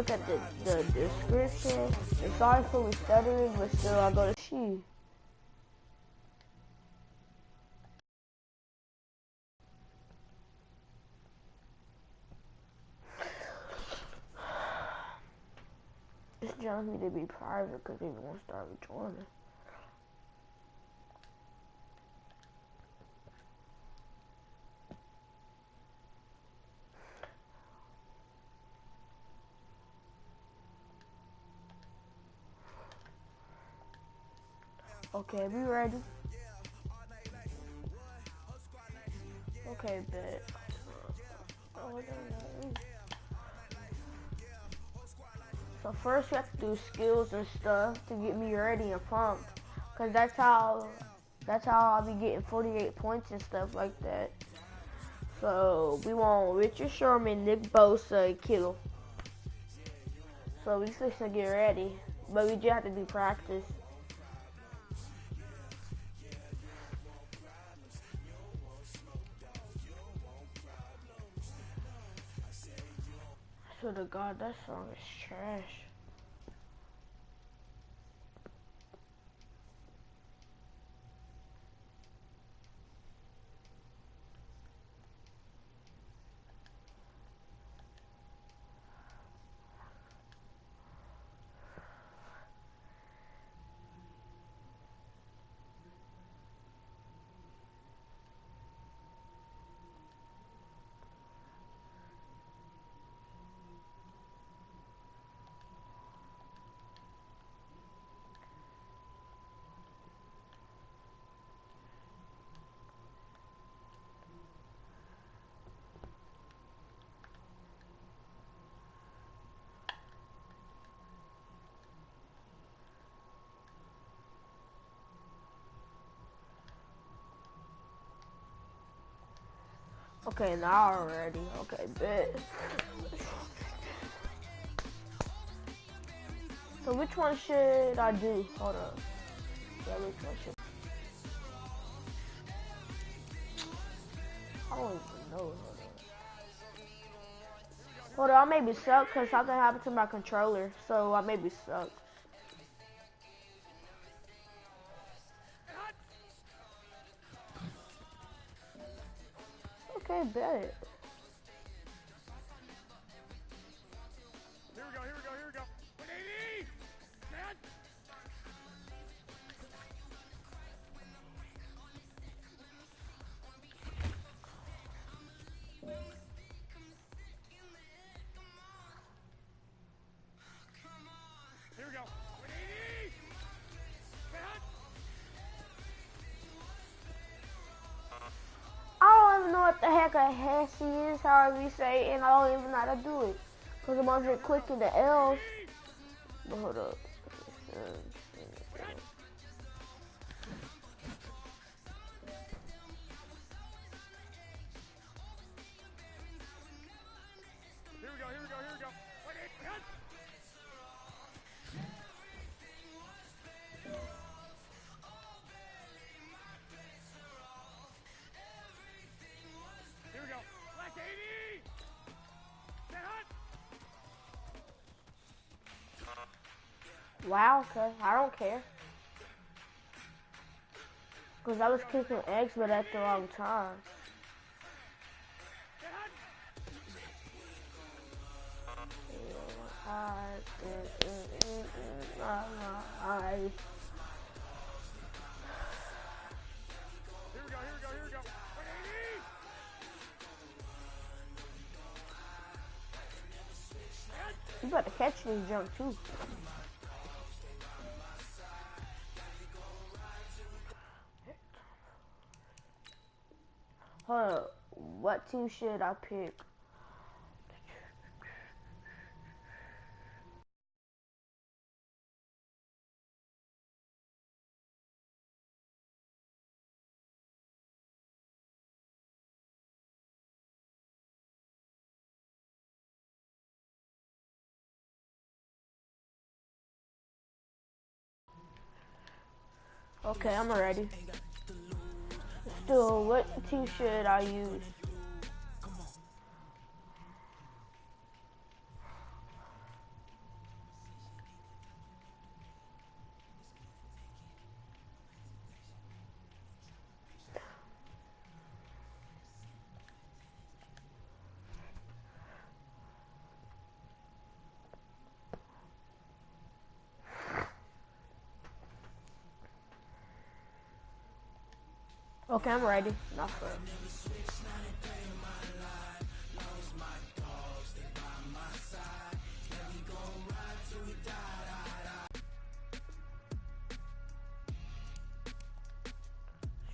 look at the description. And sorry for me stuttering, but still I go to she. This tells me to be private because they won't start joining. Okay, we ready? Okay, bet. So first we have to do skills and stuff to get me ready and pumped. Cause that's how I'll be getting 48 points and stuff like that. So we want Richard Sherman, Nick Bosa, and Kittle. So we just to get ready. But we just have to do practice. I swear to God, that song is trash. Okay, now I'm ready. Okay, bet. So which one should I do? Hold up. Yeah, which one should I don't even know. Hold on, I maybe suck because something happened to my controller. So I maybe suck. Okay, bet. Here we go, here we go, here we go. 180! Man! Here we go. 180! Man! I don't even know what the heck a hessy is, however you say it, and I don't even know how to do it. Because I'm over here clicking the L's. But hold up. Here we go, here we go, here we go. 180! Man! Here we go. Black 80! Man! Wow, cuz I don't care. Because I was kicking X, but at the wrong time. Here we go, here we go, here we go. 180! You better catch this jump too. Hold up. What team should I pick? Okay, I'm ready. Still, what team should I use? Okay, I'm ready. Not first.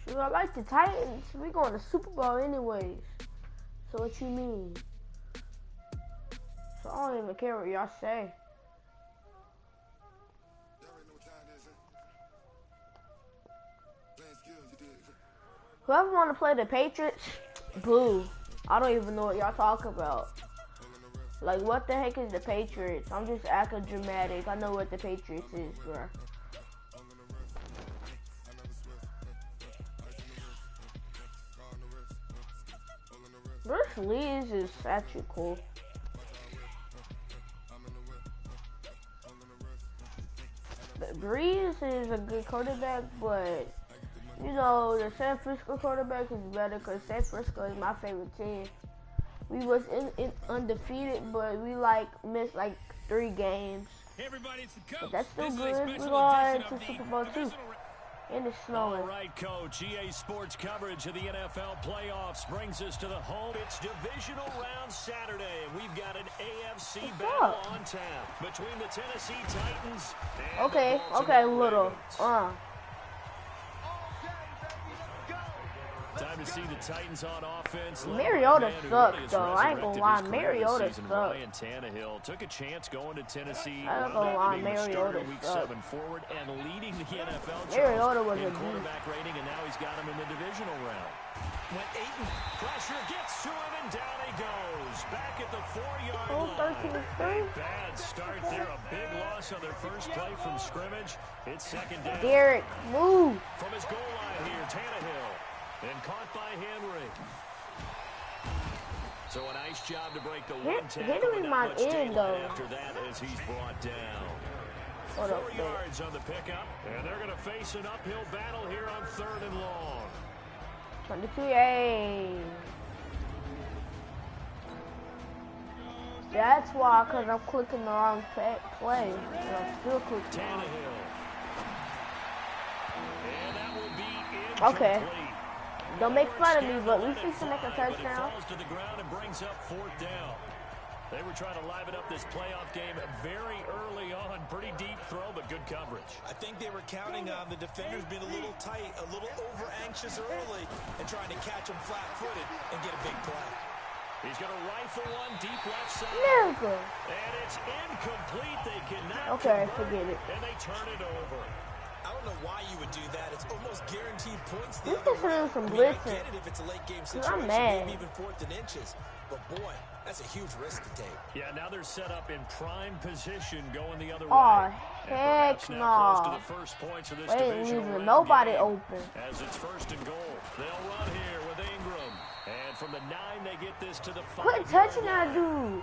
Shoot, I like the Titans. We going to Super Bowl anyways. So what you mean? So I don't even care what y'all say. Whoever want to play the Patriots, boo. I don't even know what y'all talk about. Like, what the heck is the Patriots? I'm just acting dramatic. I know what the Patriots is, bro. Bruce Lee's is actually cool. But Breeze is a good quarterback, but you know, the San Francisco quarterback is better because San Francisco is my favorite team. We was in undefeated, but we missed 3 games. But that's still good. We're going to Super Bowl 2. And it's snowing. All right, Coach. EA Sports coverage of the NFL playoffs brings us to the home. It's divisional round Saturday, and we've got an AFC battle on tap between the Tennessee Titans and okay, little. Time to see the Titans on offense. Mariota sucks, though. I ain't gonna lie. Mariota sucks. Ryan Tannehill took a chance going to Tennessee. I ain't gonna lie. Mariota week sucks. 7 forward and leading the NFL Mariota was a quarterback rating, and now he's got him in the divisional round. When Ayton pressure gets to him, and down he goes. Back at the 4-yard line. Bad start there. A big loss on their first play from scrimmage. It's second down. Derek, move. From his goal line here, Tannehill. And caught by Henry. So a nice job to break the one tackle. Henry might end, though. After that, as he's brought down. 4 yards on the pickup. And they're going to face an uphill battle here on 3rd and long. 22 yards. That's why, because I'm clicking the wrong play. And I'm still clicking wrong. And that will be okay. Don't make fun of me, but we should make a touchdown. Falls to the ground and brings up 4th down. They were trying to liven up this playoff game very early on. Pretty deep throw, but good coverage. I think they were counting on the defenders being a little tight, a little over-anxious early, and trying to catch them flat-footed and get a big play. He's going to rifle one deep left side. Miracle. And it's incomplete. They cannot forget it. And they turn it over. I don't know why you would do that. It's almost guaranteed points. You can do some blitzing. I get it if it's a late game situation, I'm mad. maybe even 4th and inches. But boy, that's a huge risk to take. Yeah, now they're set up in prime position going the other way. Oh, heck no. Close to the first points of this divisional round nobody game. open. As it's 1st and goal. They'll run here with Ingram. And from the 9, they get this to the 5. Quit touching that dude.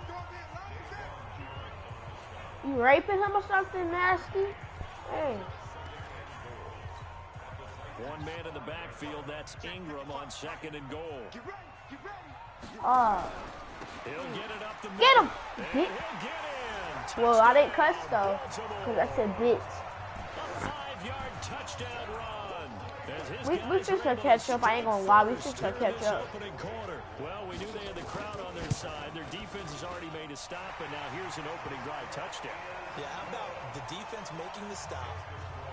You raping him or something nasty? Hey. One man in the backfield, that's Ingram on 2nd and goal. He'll get it up the middle. Get him! He'll get in. Well, I didn't cuss though, because I said bitch. A 5-yard touchdown run. We just gonna catch up. I ain't gonna lie, we just gonna catch up. Well, we knew they had the crowd on their side. Their defense has already made a stop, and now here's an opening drive touchdown. Yeah, how about the defense making the stop?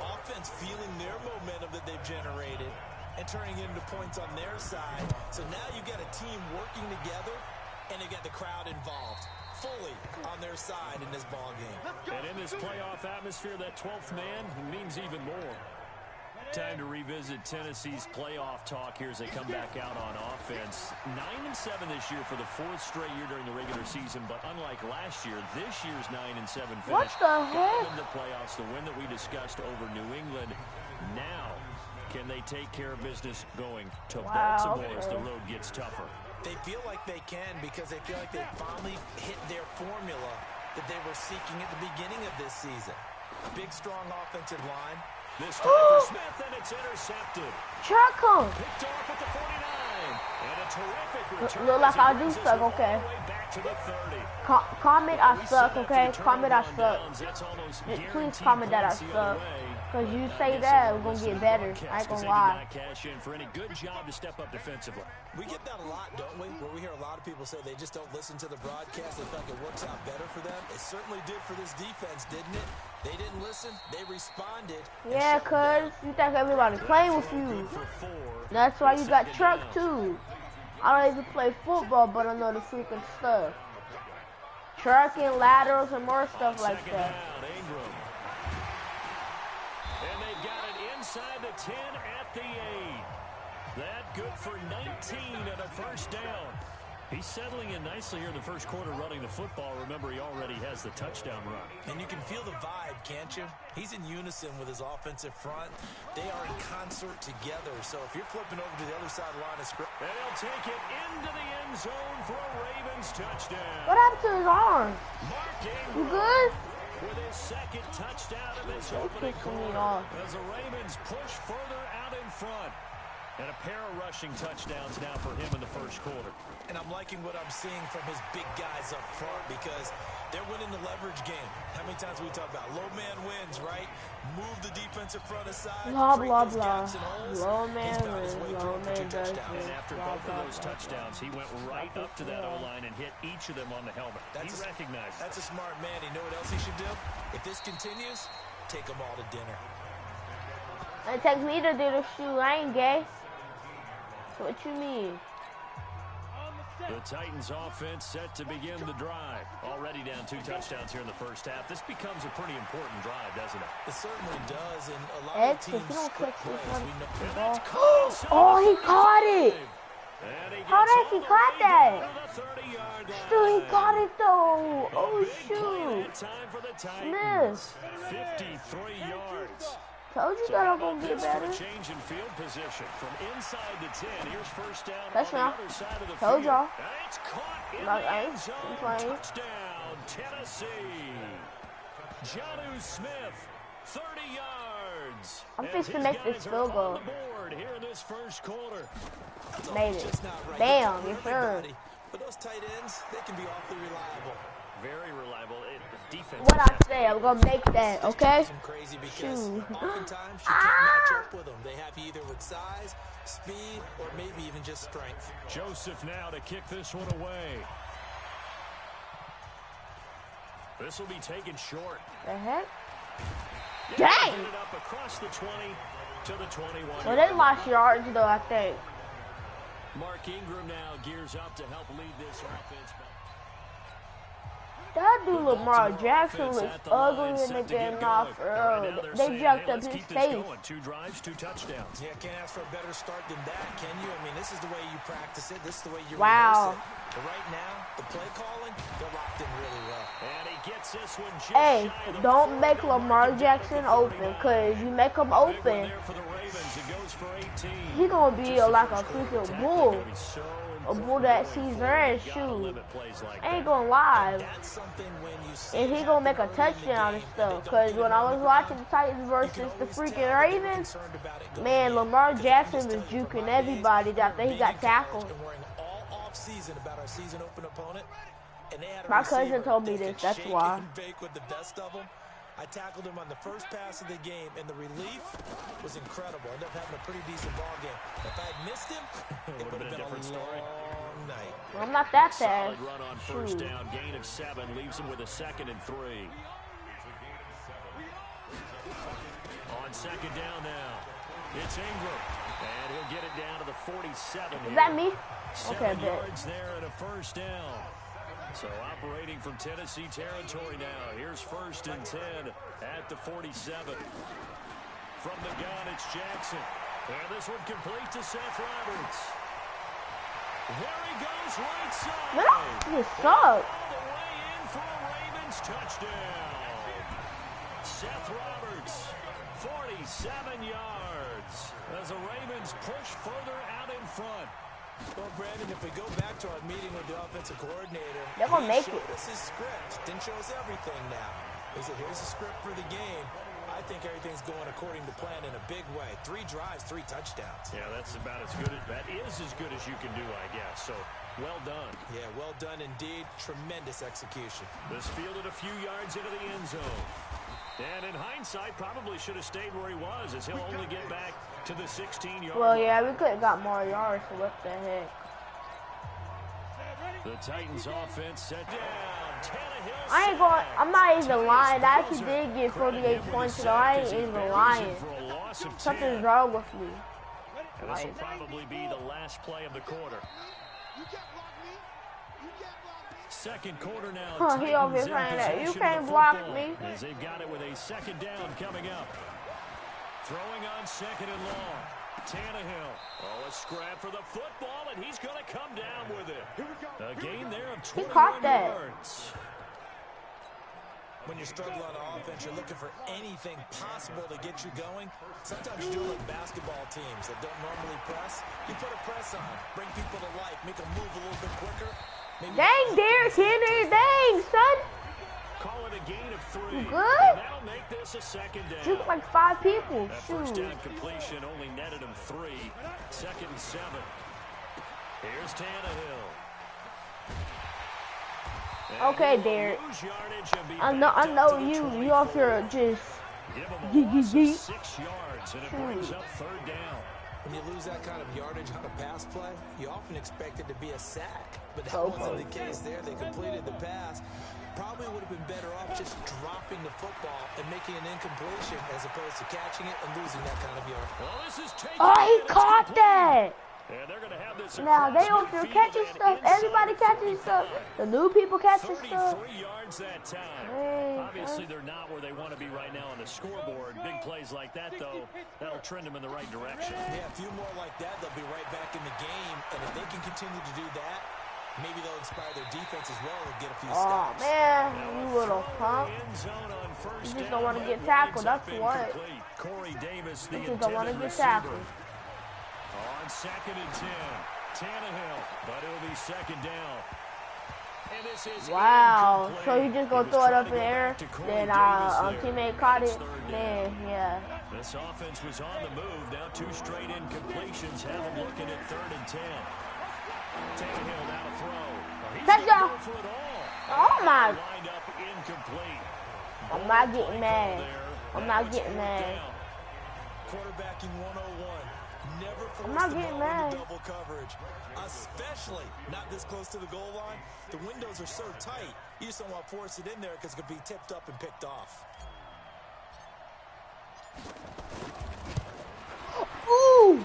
Offense feeling their momentum that they've generated and turning it into points on their side. So now you've got a team working together, and you got the crowd involved fully on their side in this ball game. And in this playoff atmosphere, that 12th man means even more. Time to revisit Tennessee's playoff talk here as they come back out on offense. 9-7 this year for the 4th straight year during the regular season, but unlike last year, this year's 9-7 finish. What the heck? In the playoffs, the win that we discussed over New England. Now, can they take care of business going to Baltimore as the road gets tougher? They feel like they can because they feel like they finally hit their formula that they were seeking at the beginning of this season. Big, strong offensive line. This time for Smith, and it's intercepted. Chuck him. Picked off at the 49. Look like I do suck, okay? Comment I suck, okay? Comment I suck. Please comment that I suck. Because you say that, we're going to get better. I ain't going to lie. For any good job to step up defensively. We get that a lot, don't we? Where we hear a lot of people say they just don't listen to the broadcast. They feel like it works out better for them. It certainly did for this defense, didn't it? They didn't listen. They responded. Yeah, because you think everybody playing with you. That's why you got truck, too. I don't even play football, but I know the freaking stuff. Trucking, laterals, and more stuff like that. And they've got it inside the 10 at the 8. That good for 19 and a first down. He's settling in nicely here in the first quarter running the football. Remember, he already has the touchdown run. And you can feel the vibe, can't you? He's in unison with his offensive front. They are in concert together. So if you're flipping over to the other side of the line of scrimmage. And he'll take it into the end zone for a Ravens touchdown. What happened to his arm? You good? With his second touchdown of this opening quarter. As the Ravens push further out in front. And a pair of rushing touchdowns now for him in the first quarter. And I'm liking what I'm seeing from his big guys up front because they're winning the leverage game. How many times we talk about low man wins, right? Move the defensive front aside. Blah, blah, blah. Low man wins. Low man does And win. after both of those touchdowns, he went right up to that O-line and hit each of them on the helmet. He recognized That's a smart man. You know what else he should do? If this continues, take them all to dinner. It takes me to do the shoe. I ain't gay. What you mean? The Titans offense set to begin the drive. Already down 2 touchdowns here in the first half. This becomes a pretty important drive, doesn't it? It certainly does. And a lot of teams script plays. Oh, he caught it. How did he caught that? Still, he caught it though. Oh, shoot. Miss. 53 yards. Told you that I'm going to get better. Change in field position from inside the 10. Here's first down on That's the not. other side of the Told field. y'all. And it's caught in Like, the end zone. playing. Touchdown, Tennessee. Jonnu Smith, 30 yards. I'm fixing to make this field goal. On the board here in this first quarter. Made it. Bam, you're third. But those tight ends, they can be awfully reliable. Very reliable. Defense. What I say, I'm going to make that, okay? Crazy because Shoot. oftentimes you can't match up with them. They have you either with size, speed, or maybe even just strength. Joseph now to kick this one away. This will be taken short. The heck? Yeah, Dang! get it up across the 20 to the 21. Well, they lost yards, though, I think. Mark Ingram now gears up to help lead this offense back. That dude Lamar Jackson looks ugly in the game off early. They jacked up his face. 2 drives, 2 touchdowns. Yeah, can't ask for a better start than that, can you? I mean, this is the way you practice it. This is the way you Wow. rehearse it. But right now, the play calling, they're locked in really well. And he gets this one just Hey, shy of the don't 40. make Lamar Jackson open, because you make him Big one open, there for the Ravens. It goes for 18. he going to be like a freaking bull. Gonna be so A bull that sees their gotta shoe. limit plays like I ain't that. going to lie. That's something when you see And he going to make a touchdown and stuff. Because when I was watching the Titans versus the freaking Ravens, man, Lamar Jackson was juking everybody after he got tackled. And worrying all off season about our season open opponent. And they had a My cousin receiver told me that this, could that's shake why. and bake with the best of them. I tackled him on the first pass of the game, and the relief was incredible. I ended up having a pretty decent ball game. If I had missed him, it would have been a different story. long night. I'm not that Solid fast. run on first Shoot. down, gain of 7, leaves him with a 2nd and 3. On second down now, it's Ingram, and he'll get it down to the 47. Is that me? 7 Okay, bet. yards there and a first down. So operating from Tennessee territory now. Here's 1st and 10 at the 47. From the gun, it's Jackson. And this one complete to Seth Roberts. There he goes right side. Man, you suck. All the way in for a Ravens touchdown. Seth Roberts, 47 yards. As the Ravens push further out in front. Well, Brandon, if we go back to our meeting with the offensive coordinator, They're gonna make he showed it. us his script. Didn't show us everything now. He said, here's the script for the game. I think everything's going according to plan in a big way. 3 drives, 3 touchdowns. Yeah, that's about as good as that is as good as you can do, I guess. So, well done. Yeah, well done indeed. Tremendous execution. This fielded a few yards into the end zone. And in hindsight, probably should have stayed where he was, as he'll only get back to the 16-yard Well, line. yeah, we could have got more yards, so what the heck. The Titans offense set down. Tannehill I'm not even lying. I actually did get 48 points, so I ain't even lying. Something's wrong with me. And this will probably be the last play of the quarter. Second quarter now. Huh, he over here playing that. You can't block me. As they've got it with a second down coming up. Throwing on second and long. Tannehill. Oh, a scrap for the football, and he's going to come down with it. A gain there of 21 yards. When you struggle on offense, you're looking for anything possible to get you going. Sometimes you do like basketball teams that don't normally press. You put a press on, bring people to life, make them move a little bit quicker. Maybe dang, Derrick Henry, dang, son. Call it a gain of 3. You good? And that'll make this a second down. Shoot like 5 people. That Shoot. first down completion only netted him 3. Second and 7. Here's Tannehill. Okay, Derrick. I know you off here just give 6 yards, and it brings up third down. When you lose that kind of yardage on a pass play, you often expect it to be a sack. But that wasn't the case there. They completed the pass. Probably would have been better off just dropping the football and making an incompletion as opposed to catching it and losing that kind of yard. Oh, he caught that. And they're going to have this. Now they over here catching stuff. Everybody catching stuff. The new people catching stuff. 33 yards that time. Hey, Obviously, they're not where they want to be right now on the scoreboard. Big plays like that, though, that'll trend them in the right direction. Yeah, a few more like that, they'll be right back in the game. And if they can continue to do that, maybe they'll inspire their defense as well and get a few stops. Oh, man, you little punk. You just don't want to get tackled. That's what. Corey Davis, the you just don't want to get receiver. tackled. On second and 10, Tannehill, but it'll be second down. And this is wow, incomplete. so you just gonna throw it up in the air, then our teammate caught it, man, yeah. This offense was on the move, now 2 straight incompletions, have them looking at third and 10. Tannehill now to throw. Touchdown! Go for it all. Oh my. Lined up incomplete. I'm not getting mad. I'm not getting mad. Quarterbacking 101. Never I'm not force the getting ball mad. into double coverage, especially not this close to the goal line. The windows are so tight, you just don't want to force it in there because it could be tipped up and picked off. Ooh!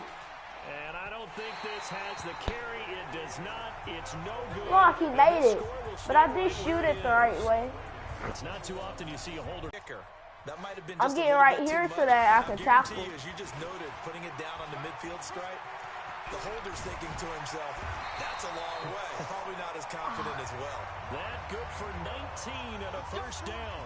And I don't think this has the carry. It does not. It's no good. Fuck, he made it. But I did shoot it the right way. It's not too often you see a holder. That might have been I'm just getting right here so that I can tackle. As you just noted, putting it down on the midfield stripe, the holder's thinking to himself, that's a long way. Probably not as confident as well. That good for 19 and a first down.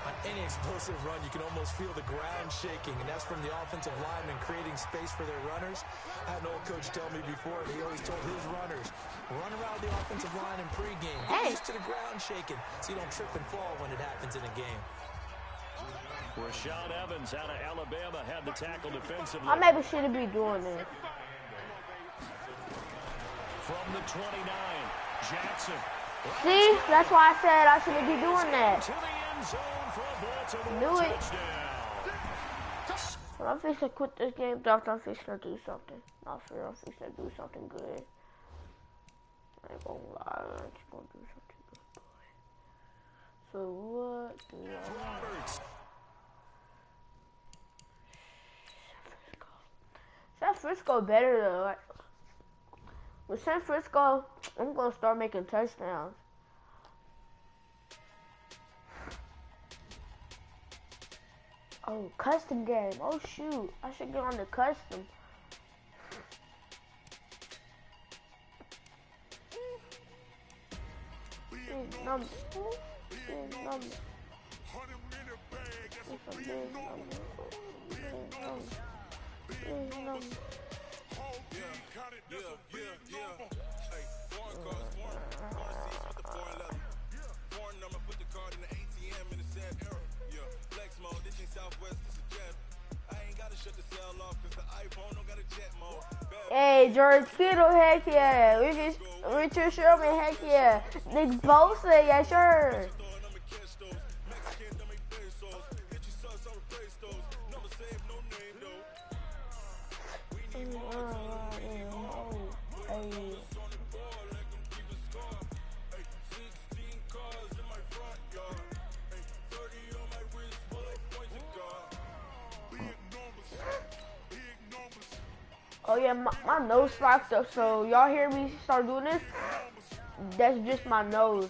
On any explosive run, you can almost feel the ground shaking, and that's from the offensive linemen creating space for their runners. I had an old coach tell me before, and he always told his runners, run around the offensive line in pregame. Get used to the ground shaking so you don't trip and fall when it happens in a game. Rashad Evans out of Alabama had the tackle defensively. I maybe shouldn't be doing this. From the 29, Jackson. See, that's why I said I shouldn't be doing that. To the end zone for a Baltimore Do it. touchdown. When I'm fixing to quit this game, after I'm fixing to do something. Not for real, I'm fixing to do something good. I ain't gonna lie, I'm just gonna do something good, boy. So what do I Roberts. San Francisco better though. Like, with San Francisco, I'm gonna start making touchdowns. Oh, custom game. Oh shoot, I should get on the custom. Big number. Big number. It's a big number. Big number. Hey, George Kittle, heck yeah. Richard Sherman, heck yeah. Nick Bosa, yeah, sure. Oh yeah, my nose fucked up, so y'all hear me start doing this? That's just my nose.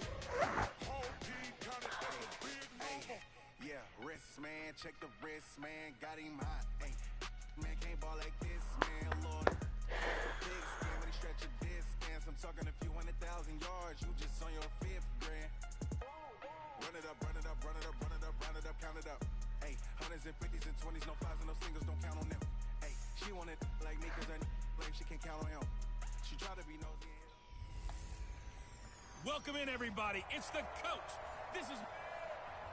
Yeah, wrist man, check the wrist man, got him hot. Hey, man can't ball like this, man, Lord. Big skin, but he stretch your distance. I'm talking a few 100,000 yards, you just on your 5th grand. Run it up, run it up, run it up, run it up, run it up, count it up. Hey, 100s and 50s and 20s, no 5s and no singles, don't count on them. Hey, she want it like me, cause I like she can't count on him. She try to be nosy. Welcome in, everybody. It's the coach. This is...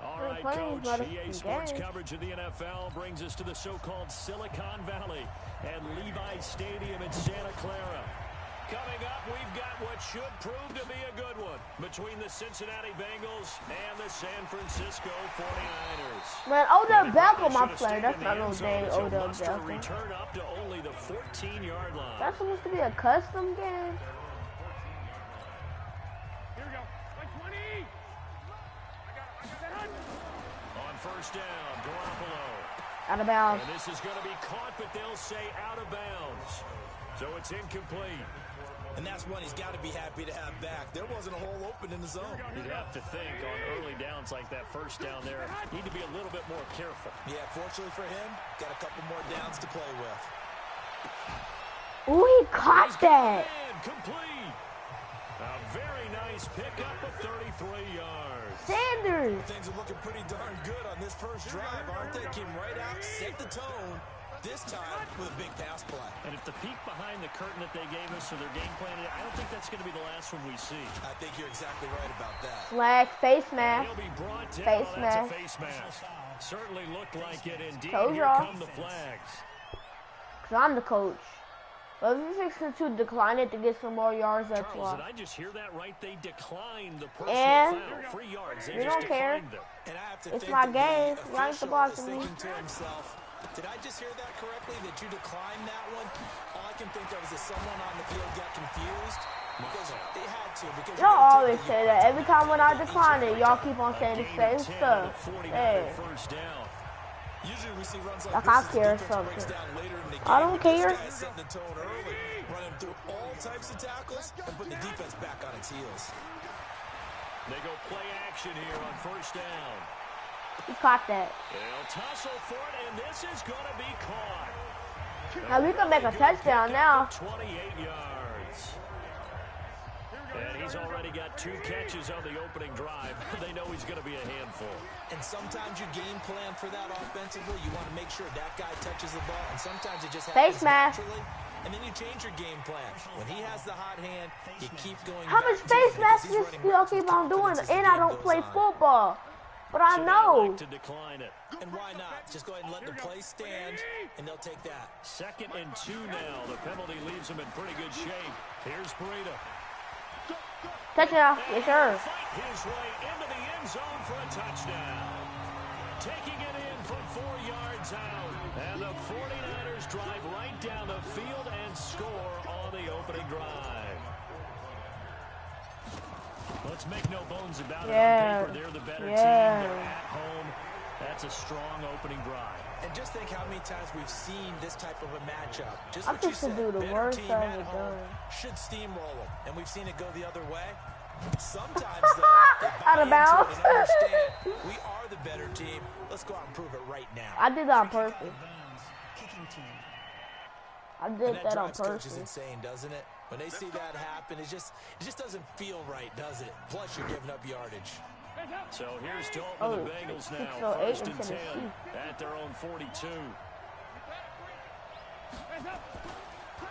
All right, Coach. EA Sports coverage of the NFL brings us to the so-called Silicon Valley and Levi Stadium in Santa Clara. Coming up, we've got what should prove to be a good one between the Cincinnati Bengals and the San Francisco 49ers. Man, Odell Beckham, my player. That's not no dang Odell Beckham. Return up to only the 14-yard line. That's supposed to be a custom game. Here we go. 120. I got that 100. On first down, Garoppolo. Out of bounds. And this is going to be caught, but they'll say out of bounds. So it's incomplete. And that's one he's got to be happy to have back. There wasn't a hole open in the zone. You'd have to think on early downs like that first down there, need to be a little bit more careful. Yeah, fortunately for him, got a couple more downs to play with. Ooh, he caught that. Complete. A very nice pickup of 33 yards. Sanders. Things are looking pretty darn good on this first drive, aren't they? Came right out, set the tone. This time with a big pass play. And if the peek behind the curtain that they gave us or their game plan, I don't think that's going to be the last one we see. I think you're exactly right about that. Flag, face mask. He'll be brought down. Face That's mask. a face mask. Certainly looked like it indeed. Told Here y'all. come the flags. Because I'm the coach. But if you're fixing to decline it to get some more yards, that's Charles, why. did I just hear that right? They declined the personal And foul. 3 yards. They we just don't care. declined them. And I have to It's think my that game. the Y'all ain't the official boss is of me. thinking to himself, did I just hear that correctly, that you declined that one? All I can think of is that someone on the field got confused because they had to. Because Y'all always say that. Every time when I decline it, y'all keep on saying the same stuff. Hey. First down. Usually we see runs Like this I as care defense something. breaks down later in the game, I don't but this care. guy's setting the tone early, running through all types of tackles and putting the defense back on its heels. They go play action here on first down. He caught that. They'll tussle for it, and this is going to be caught. Now we can make a touchdown now. 28 yards. And he's already got 2 catches on the opening drive. They know he's going to be a handful. And sometimes you game plan for that offensively. You want to make sure that guy touches the ball, and sometimes it just happens Face mask. naturally. And then you change your game plan. When he has the hot hand, you keep going. How much face masks do y'all keep on doing? And I don't play football. But I know. Like to decline it. And why not? Just go ahead and let the play stand, and they'll take that. 2nd and 2 now. The penalty leaves him in pretty good shape. Here's Breida. Touchdown. Yes, sir. Fight his way into the end zone for a touchdown. Taking it in from 4 yards out. And the 49ers drive right down the field and score on the opening drive. Let's make no bones about it. On paper, they're the better team. They're at home. That's a strong opening drive. And just think how many times we've seen this type of a matchup. Just I what you think to said, do the better worst team I've at ever home done. should steamroll them. And we've seen it go the other way. Sometimes, though, they buy Out of into it bounds. and understand we are the better team. Let's go out and prove it right now. I did that on purpose. Kicking team. I And did that that on drives coaches purpose. insane, doesn't it? When they see that happen, it just doesn't feel right, does it? Plus, you're giving up yardage. So here's Dalton and the Bengals now. 608 First in and 10 Tennessee. at their own 42.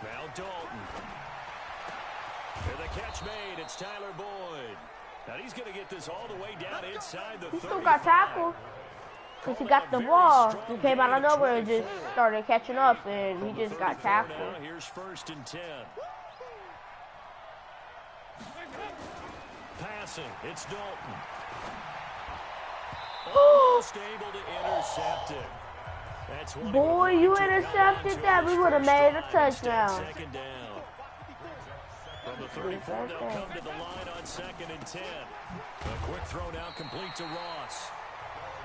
Now Dalton. And the catch made. It's Tyler Boyd. Now he's going to get this all the way down inside the 35. He still got tackled. Cause he got the ball. He came out of nowhere and just started catching up, and he just got tackled. Now, here's 1st and 10. Passing, it's Dalton. Almost able to intercept it. That's one. Boy, you intercepted that. We would have made a touchdown. Second down. From the 34, they'll come to the line on 2nd and 10. A quick throw now complete to Ross.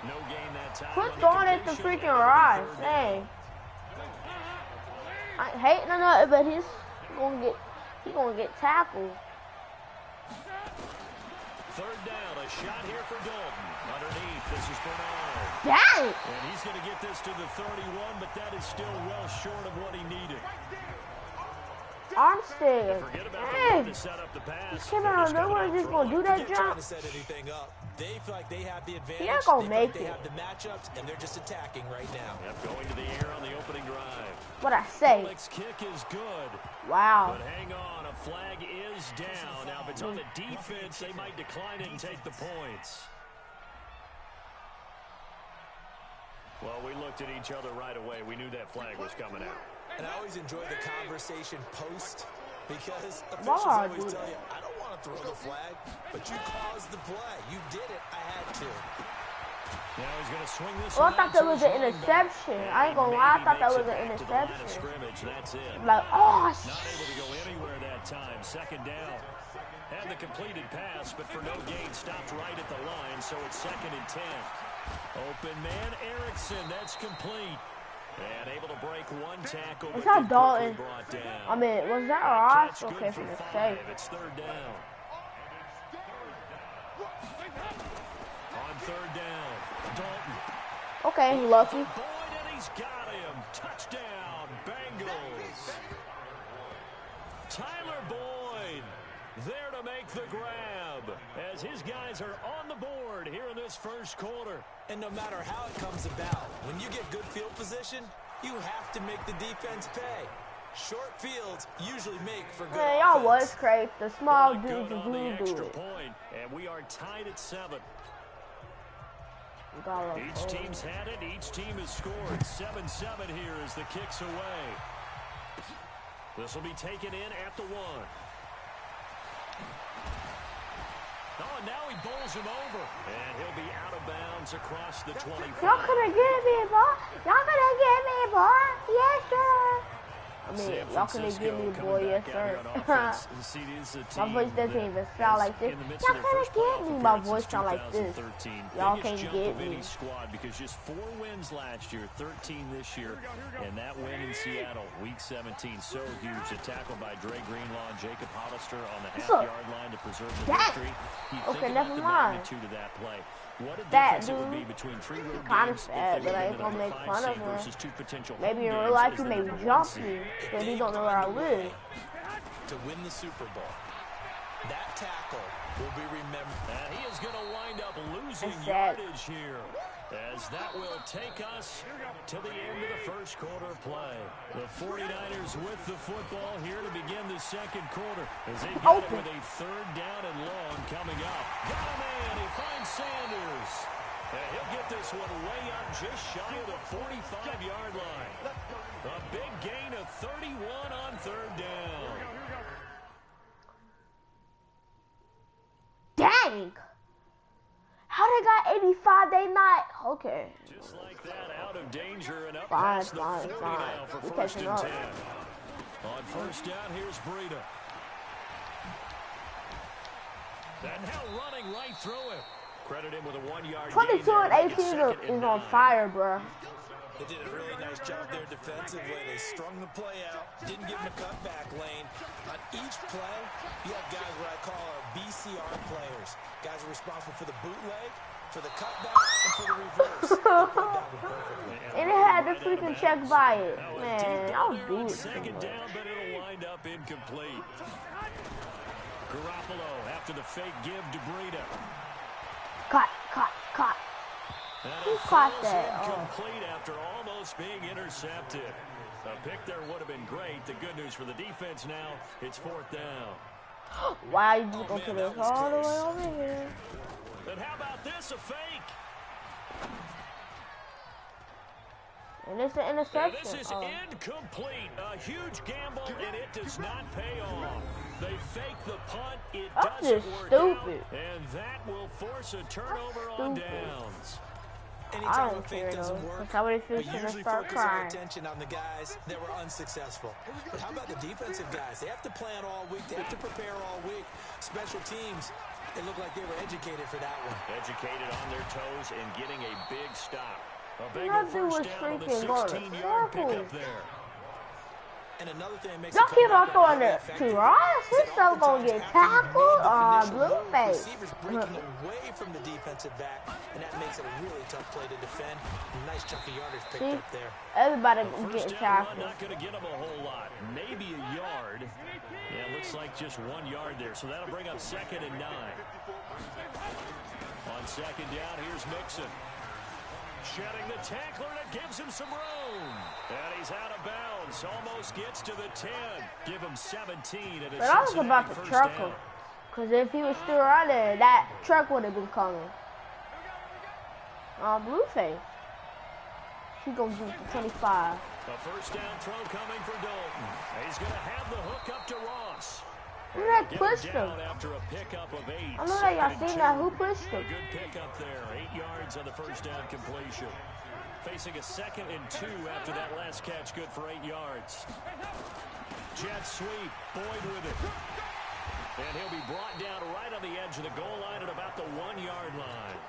No gain that time. Quit throwing it to freaking Ross. Hey. I ain't hating or nothing, but he's gonna get tackled. 3rd down, a shot here for Dalton. Underneath, this is Bernard. Dang! And he's going to get this to the 31, but that is still well short of what he needed. Armstead. Forget about Hey. the to set up the pass. Came out of nowhere just gonna do that They're trying jump. to set anything up. They feel like they have the advantage. He ain't gonna they make feel like it. they have the matchups, and they're just attacking right now. Yep, going to the air on the opening drive. What I say? Alex kick is good. Wow. But hang on, a flag is down. Now, if it's on the defense, they might decline it and take the points. Well, we looked at each other right away. We knew that flag was coming out. And I always enjoy the conversation post because officials Why always do tell that? you, I don't want to throw the flag, but you caused the play. You did it. I had to. Now he's going to swing this Oh, I one thought out that to was his an running back. interception. And I ain't gonna he lie, I maybe thought that makes was it an back to the line of interception. scrimmage. That's it. Like, oh, Not able to go anywhere that time. 2nd down. Had the completed pass, but for no gain, stopped right at the line, so it's 2nd and 10. Open man, Erickson, that's complete. And able to break one tackle, It's but not Dalton. brought down. I mean, was that A Ross? catch Okay, good for the 5. sake. It's 3rd down. On 3rd down, Dalton. Okay, lucky. Boyd, and he's got him. Touchdown, Bengals. Tyler Boyd there to make the grab as his guys are on the board here in this 1st quarter. And no matter how it comes about, when you get good field position, you have to make the defense pay. Short fields usually make for good Man, y'all was offense. crazy. The small Really dudes good are on the who do extra it. point, and we are tied at 7. Gotta Each love team's had it. Each team has scored. 7-7 here as the kick's away. This will be taken in at the 1. Oh, and now he bowls him over. And he'll be out of bounds across the 25. Y'all couldn't get me, boy. Y'all couldn't get me, boy. Yes, sir. I mean, San y'all couldn't get me, Francisco boy. coming Yes, back out sir. here on offense. You see, this is a My team voice doesn't that even sound is like this. in the midst Y'all of their couldn't first get playoff me. My appearance voice since sound like this. 2013. Y'all Biggest can't jump get of any me. squad because just 4 wins last year, 13 this year, and that win in Seattle, Week 17, so huge. A tackle by Dre Greenlaw and Jacob Hollister on the What's up? half-yard line to preserve the That- victory. You okay, think about never the mind. magnitude of that play. What a That difference it would be dude, between 3 road kinda games if sad, they but I would've ain't been the gonna make number 5 fun of seed him. versus 2 potential Maybe in home real life games he as the may number 1 jump seed. me because he don't know where I live. To win the Super Bowl. That tackle will be remembered. And he is going to wind up losing That's sad. yardage here, as that will take us to the end of the 1st quarter play. The 49ers with the football here to begin the 2nd quarter, as they get it with a 3rd down and long coming up. Got a man, he finds Sanders. And he'll get this one way up just shy of the 45-yard line. A big gain of 31 on 3rd down. Dang! How they got 85? They not okay. Just like that, out of danger and up Fine, past the fine, 40 fine. now for We 1st catching and up. 10. On 1st down, here's Breida. And now running right through it. Credit him with a 1-yard 22 gain and there. 18 Second and is on 9. fire, bro. They did a really nice job there defensively. They strung the play out, didn't give him a cutback lane. On each play, you have guys what I call our BCR players. Guys are responsible for the bootleg, for the cutback, and for the reverse. They put that one perfectly. And it had the freaking check by it. That was Man, deep I'll down there do on it. 2nd down, but it'll wind up incomplete. Garoppolo after the fake give to Breida. Cut. And Who it caught falls that? Oh. incomplete after almost being intercepted. A pick there would have been great. The good news for the defense now, it's 4th down. Why you just gonna man, put that us was all the way close. over here? And how about this, a fake? And it's an And interception. this is incomplete. A huge gamble, and it does not pay off. They fake the punt. It That's doesn't just work stupid. out, and that will force a turnover on downs. I Anytime don't a fake care doesn't though. work, Cause somebody we feels gonna usually start focus our crying. attention on the guys that were unsuccessful. But how about the defensive guys? They have to plan all week. They have to prepare all week. Special teams, it looked like they were educated for that one. Educated on their toes and getting a big stop. A big That dude was first down on the freaking going 16-yard circles. pickup there. And another thing that makes Y'all it keep come on back throwing really it effective to Ross. is His that stuff gonna oftentimes get after you've tackled made the on initial move, Blueface. receivers breaking away from the defensive back, and that makes it a really tough play to defend. Nice chunk of yardage picked See? up there. Everybody First getting down run, tackled. not going to get him a whole lot. Maybe a yard. Yeah, it looks like just 1 yard there. So that'll bring up 2nd and 9. On 2nd down, here's Mixon. Shedding the tackler, and it gives him some room. And he's out of bounds. Almost gets to the 10. Give him 17 at a But I was Cincinnati about to first truck down. him. Cause if he was still right there, that truck would have been coming. Blueface. She gonna get to 25. A first down throw coming for Dalton. He's going to have the hook up to Ross. Who that Get pushed him him? down after a pickup of 8. I know that y'all 2nd and seen that. 2. Who pushed A him? good pickup there. 8 yards on the first down completion. Facing a 2nd and 2 after that last catch. Good for 8 yards. Jet sweep. Boyd with it. And he'll be brought down right on the edge of the goal line at about the 1-yard line.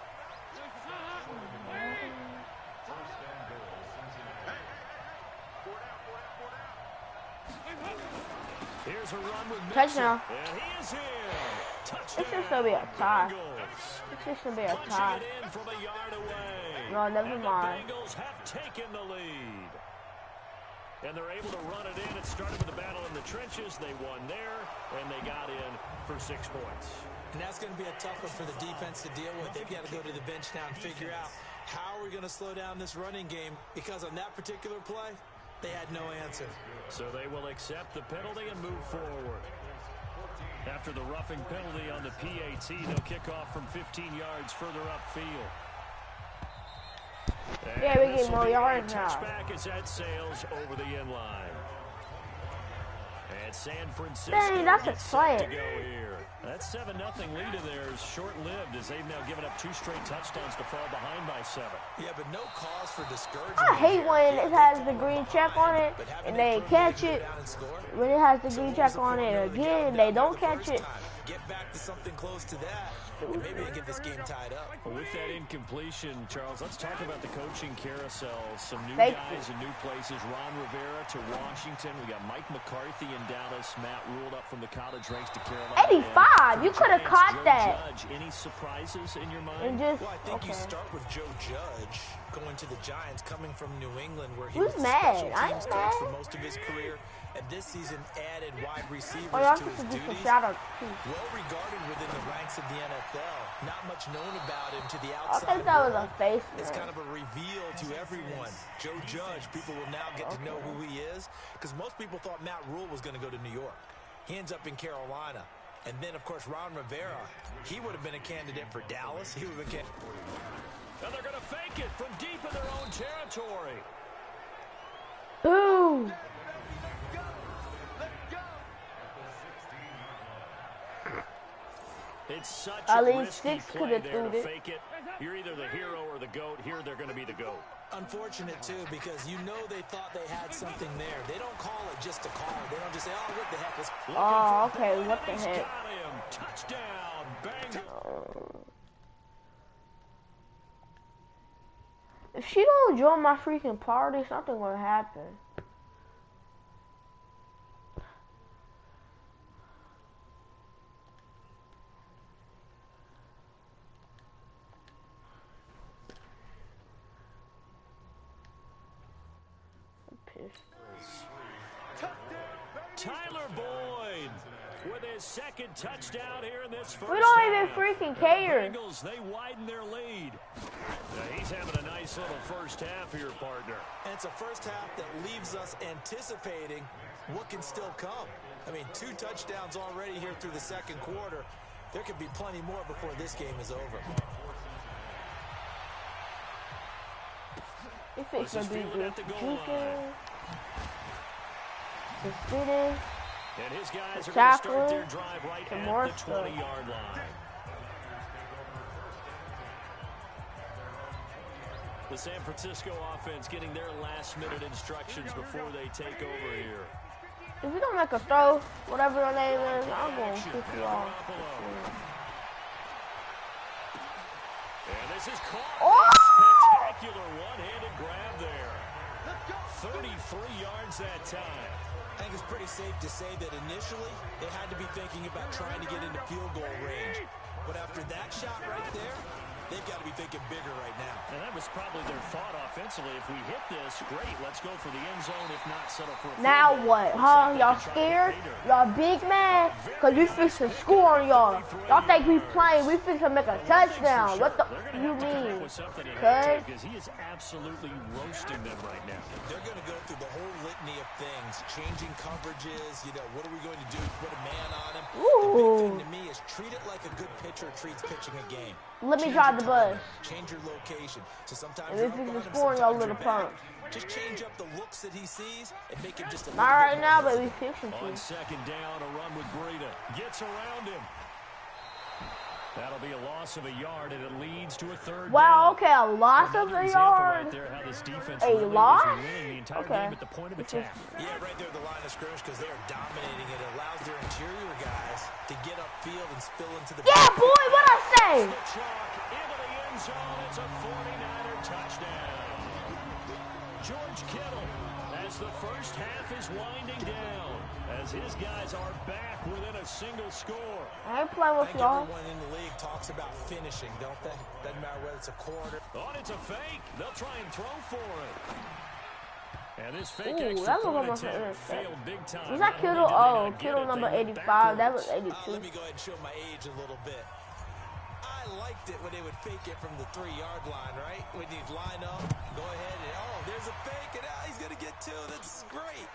Here's a run with Mixon. Touchdown. And he is in. Touchdown. This is gonna be a tie. Bengals. This is gonna be a Punching tie. it in from a yard away. No, never and mind. The Bengals have taken the lead. And they're able to run it in. It started with a battle in the trenches. They won there, and they got in for 6 points. And that's going to be a tough one for the defense to deal with. They've got to go to the bench now and figure out how are we going to slow down this running game, because on that particular play, they had no answer. So they will accept the penalty and move forward. After the roughing penalty on the PAT, they'll kick off from 15 yards further upfield. And Yeah, we this get will more be a yards now. touchback as that sails over the end line. And San Francisco Dang, that's a gets set to play. go here. That 7-0 lead of theirs short-lived as they've now given up 2 straight touchdowns to fall behind by 7. Yeah, but no cause for discouragement. I hate here. when Yeah, it they has fall the green behind, check on it but having and the they ability catch to go it. down and score. When it has the So green what was check the on it formula to get again, them they down don't the catch first it. time? Get back to something close to that, and maybe they get this game tied up. Well, with that incompletion, Charles, let's talk about the coaching carousel. Some new Thank guys in new places. Ron Rivera to Washington. We got Mike McCarthy in Dallas. Matt ruled up from the college ranks to Carolina. 85. You could have Giants, caught Joe that. Judge, any surprises in your mind? And just Well, I think you okay. start with Joe Judge going to the Giants, coming from New England, where he Who's was mad? special I'm teams coach for mad. most of his career, and this season added wide receivers Oh, y'all to his should do some duties. shout outs too. Well regarded within the ranks of the NFL. Not much known about him to the I outside think that was world. a face. It's Man. kind of a reveal to everyone. Joe Judge, people will now get to know who he is, because most people thought Matt Rule was going to go to New York. He ends up in Carolina. And then, of course, Ron Rivera, he would have been a candidate for Dallas. He would have been And they're going to fake it from deep in their own territory. Boom. It's such At a least risky 6 play could have there threw to it. fake it. You're either the hero or the GOAT. Here they're going to be the GOAT. unfortunate, too, because you know they thought they had something there. They don't call it just a call. They don't just say, oh, what the heck. Let's Oh, okay. What the He's heck? got him. Touchdown. Bengals. If she don't join my freaking party, something gonna happen. I'm pissed. Tyler Boyd with his second touchdown here in this first We don't even half. freaking The care. Bengals, they widen their lead. Now, he's having a nice little first half here, partner. And it's a first half that leaves us anticipating what can still come. I mean, 2 touchdowns already here through the second quarter. There could be plenty more before this game is over. He fixed This to is be fielded good. at the goal Juking. line. The spinning. And his guys The are going to start tackle. their drive right Some at more the stuff. 20-yard line. The San Francisco offense getting their last-minute instructions before they take over here. If you don't make a throw, whatever your name is, I'm going to kick you off. And this is caught. Oh! Spectacular one-handed grab there. 33 yards that time. I think it's pretty safe to say that initially they had to be thinking about trying to get into field goal range. But after that shot right there, they've got to be thinking bigger right now. And that was probably their thought offensively. If we hit this, great, let's go for the end zone. If not, settle for a field Now goal. what, huh? Y'all scared? Y'all big mad? Because we fixed to score on y'all. Y'all think we playing, we fixed to make a touchdown. What the you mean? Because he is absolutely roasting them right now. They're going to go through the whole litany of things, changing coverages, you know, what are we going to do? Put a man on him. The big thing to me is treat it like a good pitcher treats pitching a game. Let me drive the bus. Change your location. So sometimes And if you're he's up on him, scoring, y'all sometimes little you're back. punks. Just change up the looks that he sees and make him just a little Not right bit now, more but we fixing On to. second down, a run with Breida. Gets around him. That'll be a loss of a yard, and it leads to a third Wow, down. okay, a loss of Another a example yard. Right there, how this defense A really loss? is winning the entire Okay. game at the point of attack. Yeah, right there at the line of scrimmage because they are dominating it. It allows their interior guys to get upfield and spill into the Yeah, boy, what I say? The chalk into the end zone. It's a 49er touchdown. George Kittle, as the first half is winding down, as his guys are back within a single score. I ain't playing I with think y'all. everyone in the league talks about finishing, don't they? Doesn't matter whether it's a quarter. Oh, it's a fake. They'll try and throw for it. And this fake Ooh, extra that was point almost an attempt interception. failed big time. Was Not that only Kittle? did they Oh, not get Kittle it, number they went 85. That was backwards. 82. Let me go ahead and show my age a little bit. I liked it when they would fake it from the 3-yard line, right? When you'd line up, go ahead, and oh, there's a fake, and he's going to get two. That's great.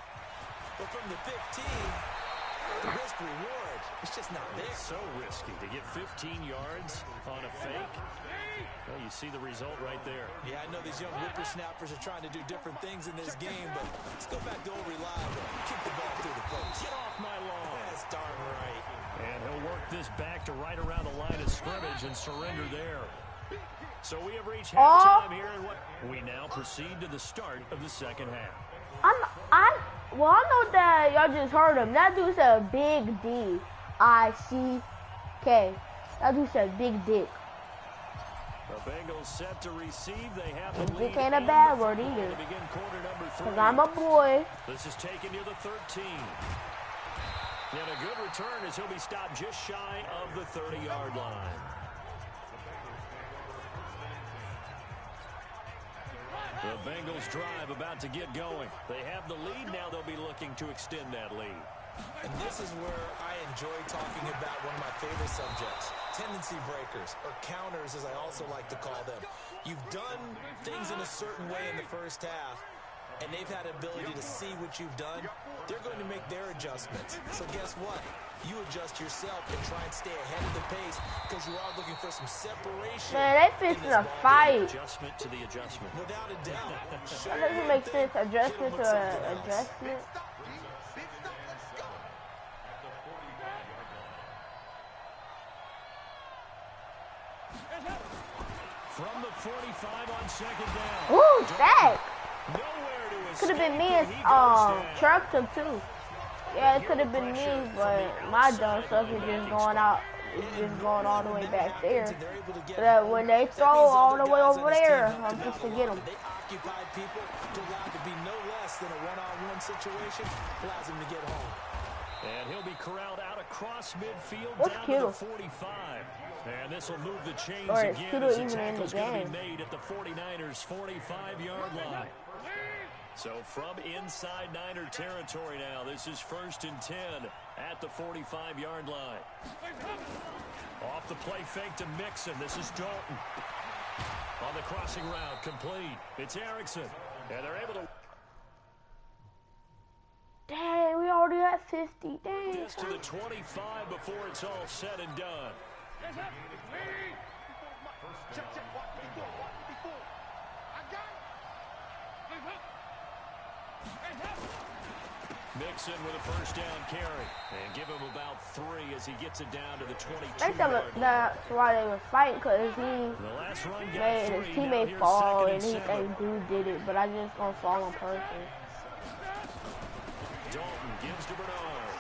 But from the 15, the risk reward, it's just not there. It's so risky to get 15 yards on a fake. Well, you see the result right there. Yeah, I know these young whippersnappers are trying to do different things in this game, but let's go back to old reliable. Kick the ball through the post. Get off my lawn. That's darn right. And he'll work this back to right around the line of scrimmage and surrender there. So we have reached halftime here, and what we now proceed to the start of the second half. Well, I know that y'all just heard him. That dude said big D-I-C-K. That dude said big dick. The Bengals set to receive. They have the And lead dick ain't a in bad the word football either. to begin quarter number 3. Cause I'm a boy. This is taken near the 13. And a good return as he'll be stopped just shy of the 30-yard line. The Bengals drive about to get going. They have the lead. Now they'll be looking to extend that lead. And this is where I enjoy talking about one of my favorite subjects, tendency breakers, or counters as I also like to call them. You've done things in a certain way in the first half, and they've had an ability to see what you've done. They're going to make their adjustments. So guess what? You adjust yourself and try and stay ahead of the pace because you are looking for some separation. Man, they fixing a fight. Adjustment to the adjustment. Without a doubt. That doesn't make sense. Adjustment to adjustment. From the 45 on second down. Ooh, sack. Nowhere to Could have been me escape, and he goes down. Tractor too. Yeah, it could have been me, but my dumb stuff is just going out. It's just going all the way back there. So that when they throw all the way over there, I'm just to get them. They occupy people to allow to be no less than a one-on-one situation, allows them to get home. And he'll be corralled out across midfield What's down Kittle? to the 45. And this will move the chains Or is again Kittle as the even in the tackle's going to game? be made at the 49ers' 45-yard line. So from inside Niner territory now, this is 1st and 10 at the 45-yard line. Off the play fake to Mixon. This is Dalton. On the crossing route, complete. It's Erickson. And they're able to... Dang, we already at 50. Dang. This to the 25 before it's all said and done. Mixon with a first down carry. And give him about 3 as he gets it down to the 22. That's why they were fighting, because he The last run got made 3. his Now teammate here's fall, second and he seven. think dude did it, but I just gonna fall on purpose. Dalton gives to Bernard.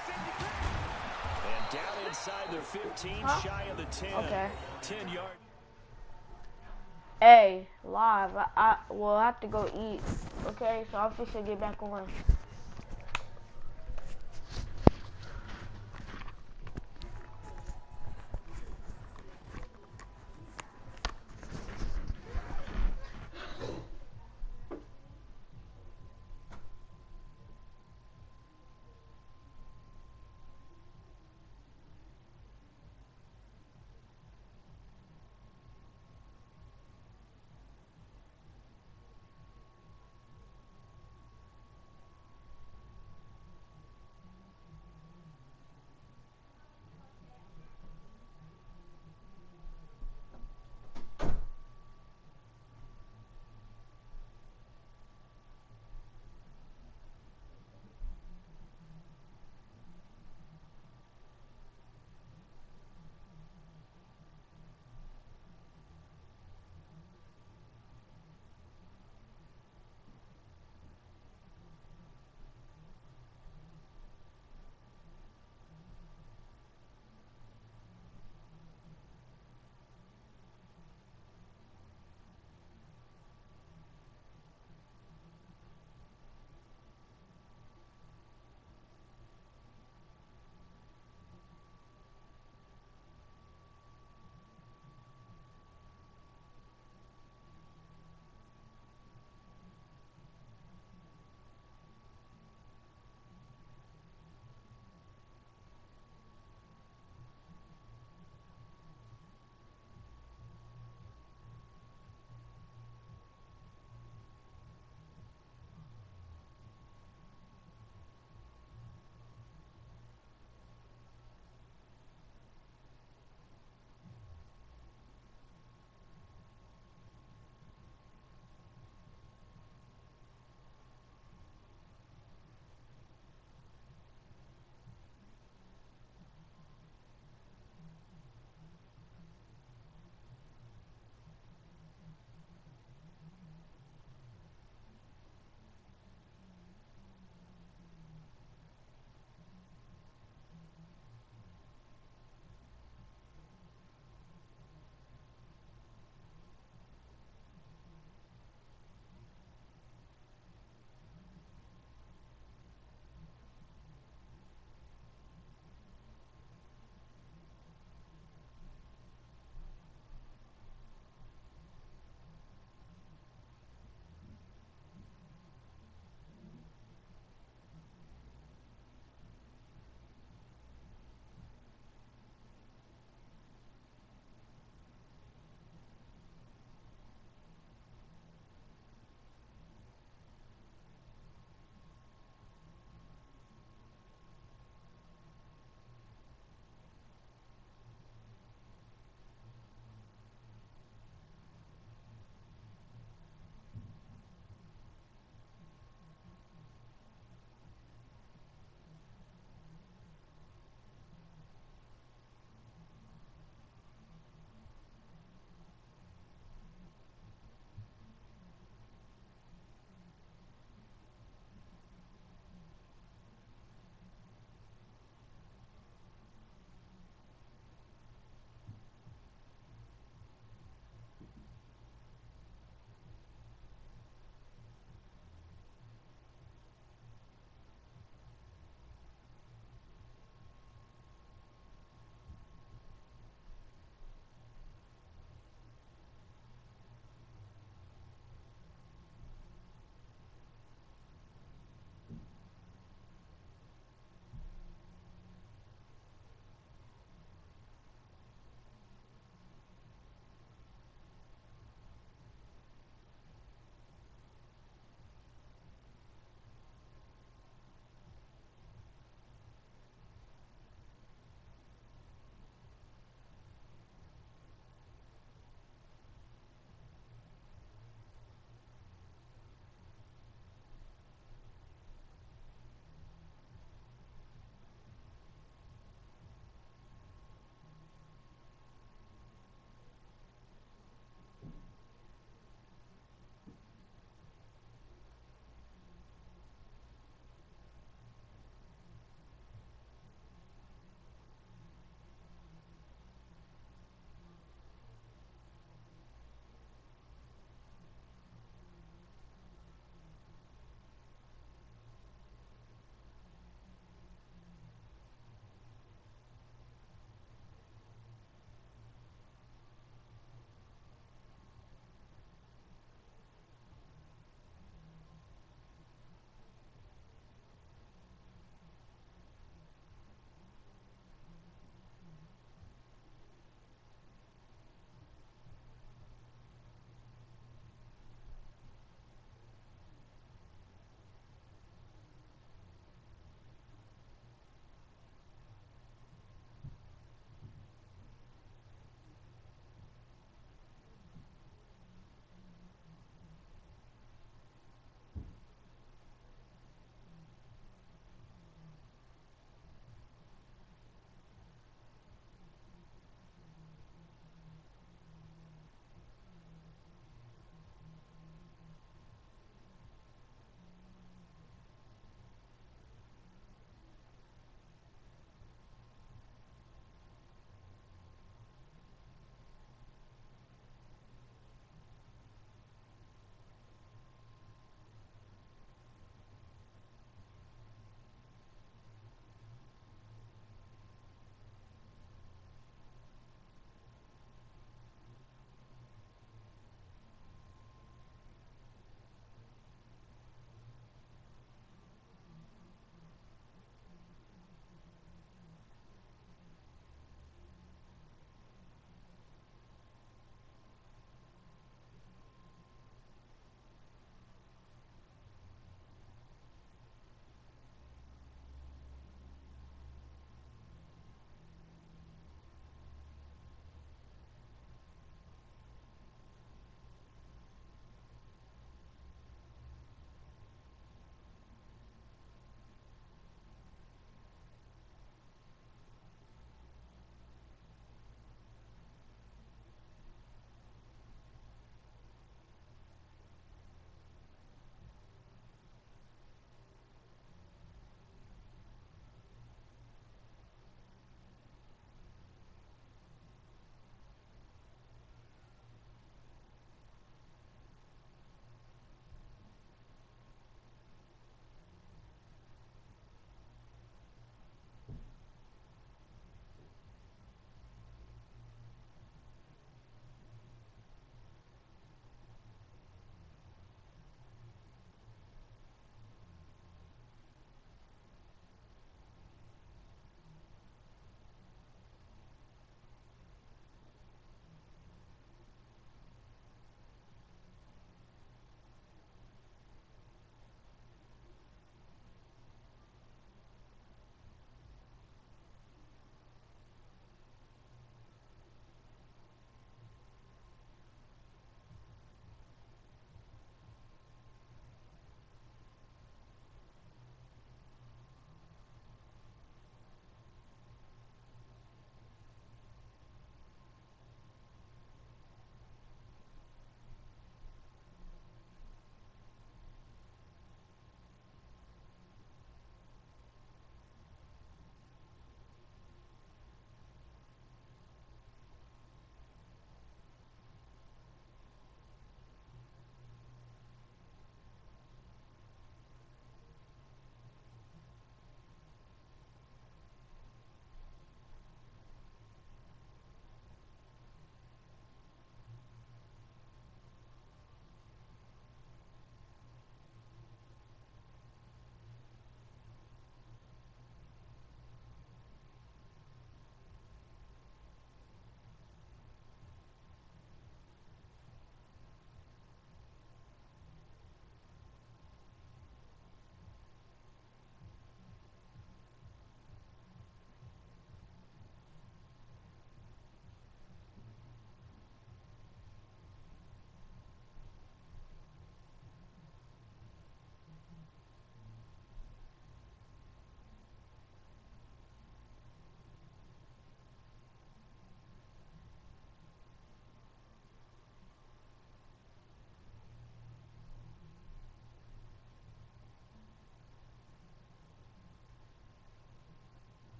And down inside the 15, shy of the 10. Okay. 10 yards. Hey, live. I will have to go eat. Okay, so I'll fix it, get back on.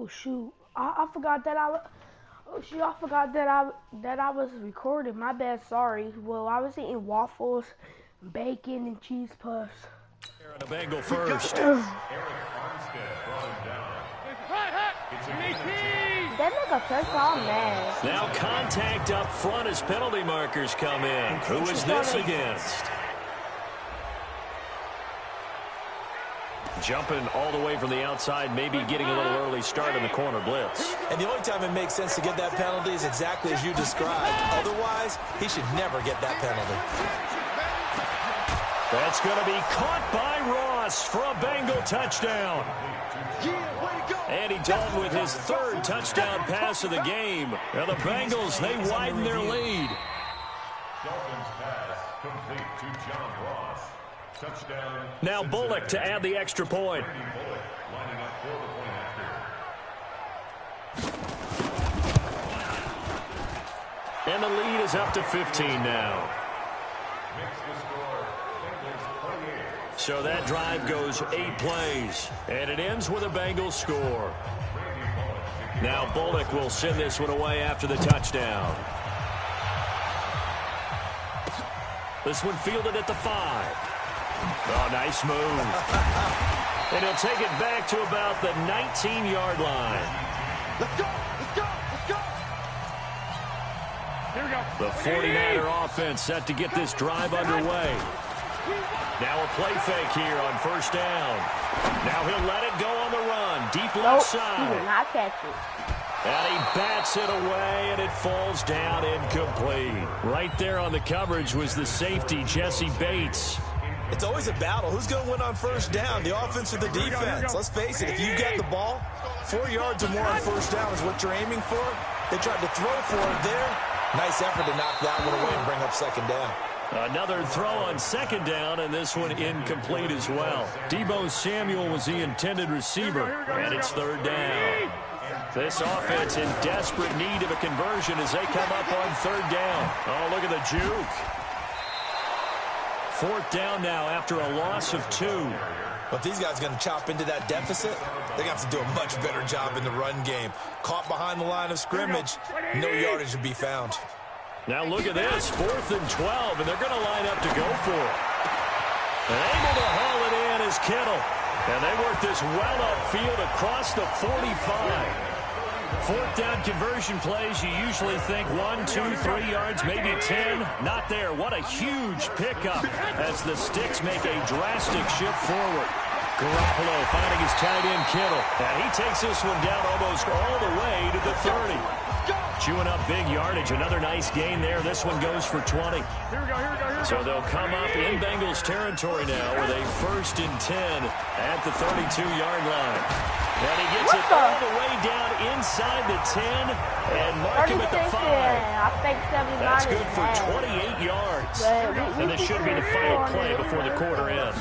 Oh shoot! I forgot that Oh shoot! I forgot that I was recording. My bad. Sorry. Well, I was eating waffles, bacon, and cheese puffs. A Bengal first. They make a first round mess. Now contact up front as penalty markers come in. Who is this against? Jumping all the way from the outside, maybe getting a little early start in the corner blitz. And the only time it makes sense to get that penalty is exactly as you described. Otherwise, he should never get that penalty. That's going to be caught by Ross for a Bengal touchdown. Andy Dalton with his third touchdown pass of the game. Now the Bengals, they widen their lead. Dalton's pass complete to John Ross. Touchdown. Now Bullock to add the extra point. Lining up for the point after. And the lead is up to 15 now. Makes the score. Bengals 28. So that drive goes 8 plays, and it ends with a Bengals score. Now Bullock will send this one away after the touchdown. This one fielded at the 5. Oh, nice move. And he'll take it back to about the 19-yard line. Let's go! Let's go! Let's go! Here we go. The 49er offense set to get this drive underway. Now a play fake here on first down. Now he'll let it go on the run. Deep left side. He did not catch it. And he bats it away, and it falls down incomplete. Right there on the coverage was the safety, Jesse Bates. It's always a battle. Who's going to win on first down, the offense or the defense? Let's face it, if you get the ball, 4 yards or more on first down is what you're aiming for. They tried to throw for it there. Nice effort to knock that one away and bring up second down. Another throw on second down, and this one incomplete as well. Deebo Samuel was the intended receiver, and it's third down. This offense in desperate need of a conversion as they come up on third down. Oh, look at the juke. Fourth down now after a loss of 2. But these guys are going to chop into that deficit. They're going to have to do a much better job in the run game. Caught behind the line of scrimmage, no yardage to be found. Now look at this, 4th and 12, and they're going to line up to go for it. And able to haul it in is Kittle. And they work this well upfield across the 45. Fourth down conversion plays, you usually think 1, 2, 3 yards, maybe 10. Not there. What a huge pickup as the Sticks make a drastic shift forward. Garoppolo finding his tight end Kittle. And he takes this one down almost all the way to the 30. Chewing up big yardage. Another nice gain there. This one goes for 20. Here we go, here we go, here we go. So they'll come up in Bengals territory now with a 1st and 10 at the 32-yard line. And he gets it all the way down inside the 10 and mark him at the 5. That's good for 28 yards. And this should be the final play before the quarter ends.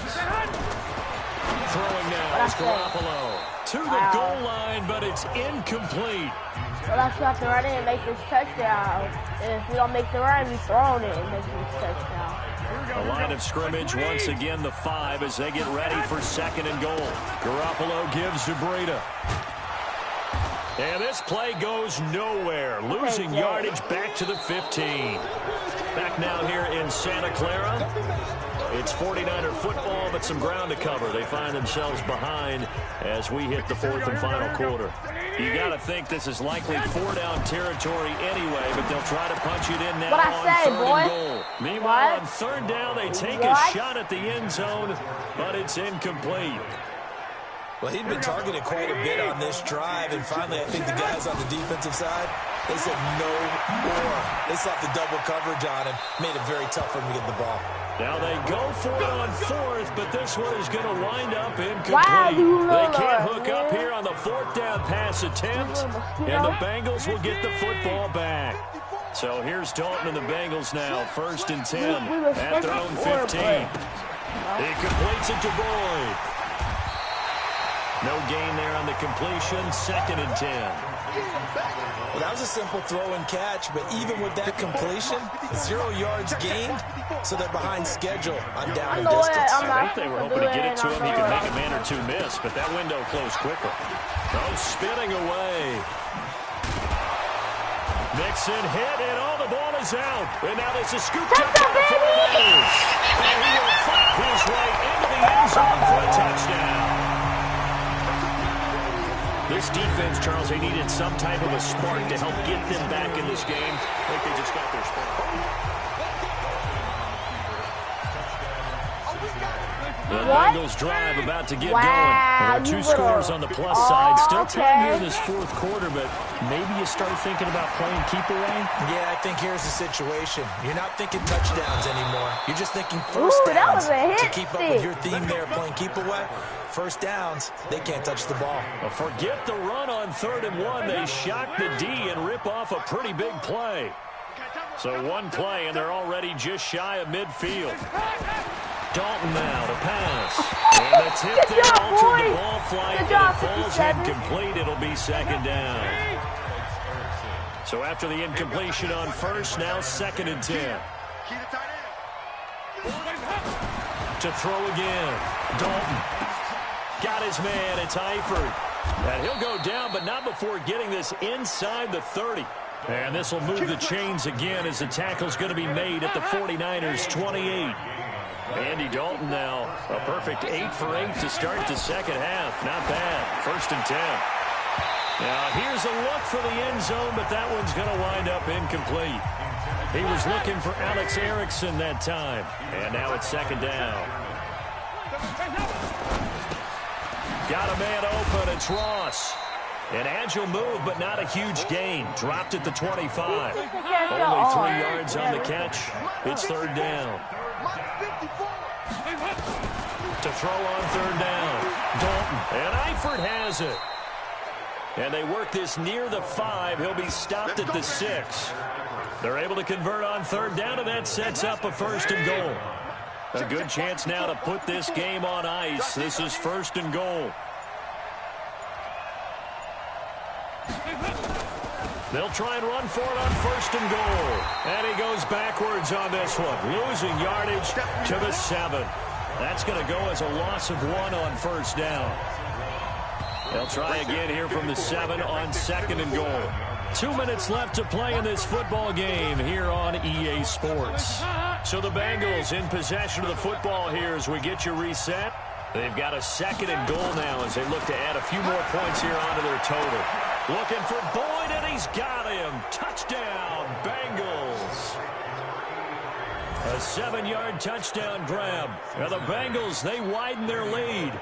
Throwing now is Garoppolo to the goal line, but it's incomplete. So that's why we have to run in and make this touchdown. And if we don't make the run, we throwing it and make this touchdown. The line of scrimmage once again the 5 as they get ready for 2nd and goal. Garoppolo gives to Breida. And this play goes nowhere. Losing yardage back to the 15. Back now here in Santa Clara. It's 49er football, but some ground to cover. They find themselves behind as we hit the 4th and final quarter. You got to think this is likely 4-down territory anyway, but they'll try to punch it in now on 3rd and goal. Meanwhile, on 3rd down, they take a shot at the end zone, but it's incomplete. Well, he'd been targeted quite a bit on this drive, and finally I think the guys on the defensive side, they said no more. They slapped the double coverage on him, made it very tough for him to get the ball. Now they go for it on 4th, but this one is going to wind up incomplete. They can't hook up here on the 4th down pass attempt, and the Bengals will get the football back. So here's Dalton and the Bengals now, 1st and 10 at their own 15. He completes it to Boyd. No gain there on the completion, 2nd and 10. Well, that was a simple throw and catch, but even with that completion, 0 yards gained, so they're behind schedule on down and distance. I think they were hoping to get it to him. He could make a man or two miss, but that window closed quickly. Oh, spinning away. Mixon hit, and the ball is out. And now there's a scoop touchdown for the Raiders. And he will fight his way into the end zone for a touchdown. This defense, Charles, they needed some type of a spark to help get them back in this game. I think they just got their spark. The Bengals drive about to get going. There are 2 scores on the plus side. Still time here in this 4th quarter, but maybe you start thinking about playing keep away? Yeah, I think here's the situation. You're not thinking touchdowns anymore. You're just thinking first downs. To keep up with your theme there, playing keep away. First downs, they can't touch the ball. Well, forget the run on 3rd and 1. They shock the D and rip off a pretty big play. So 1 play, and they're already just shy of midfield. Dalton now to pass. And the tip there altered the ball flight, and it falls incomplete. It'll be 2nd down. So after the incompletion on 1st, now 2nd and 10. To throw again. Dalton. Got his man. It's Eifert. And he'll go down, but not before getting this inside the 30. And this will move the chains again as the tackle's going to be made at the 49ers' 28. Andy Dalton now, a perfect 8 for 8 to start the 2nd half. Not bad. 1st and 10. Now here's a look for the end zone, but that one's going to wind up incomplete. He was looking for Alex Erickson that time. And now it's 2nd down. Got a man open. It's Ross. An agile move, but not a huge gain. Dropped at the 25. Only 3 yards on the catch. It's 3rd down. To throw on 3rd down. Dalton. And Eifert has it. And they work this near the 5. He'll be stopped at the 6. They're able to convert on 3rd down, and that sets up a 1st and goal. A good chance now to put this game on ice. This is 1st and goal. They'll try and run for it on 1st and goal. And he goes backwards on this one, losing yardage to the 7. That's going to go as a loss of 1 on 1st down. They'll try again here from the 7 on 2nd and goal. 2 minutes left to play in this football game here on EA Sports. So the Bengals in possession of the football here as we get you reset. They've got a 2nd and goal now as they look to add a few more points here onto their total. Looking for Boyd, and he's got him. Touchdown, Bengals. A 7-yard touchdown grab. Now the Bengals, they widen their lead.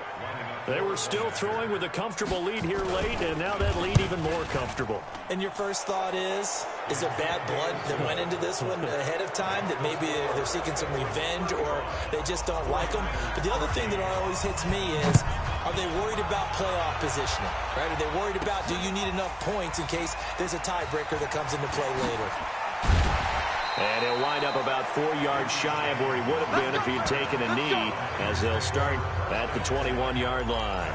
They were still throwing with a comfortable lead here late, and now that lead even more comfortable. And your first thought is there bad blood that went into this one ahead of time, that maybe they're seeking some revenge or they just don't like them? But the other thing that always hits me is, are they worried about playoff positioning? Right? Are they worried about, do you need enough points in case there's a tiebreaker that comes into play later? And he'll wind up about 4 yards shy of where he would have been if he had taken a knee, as they'll start at the 21-yard line.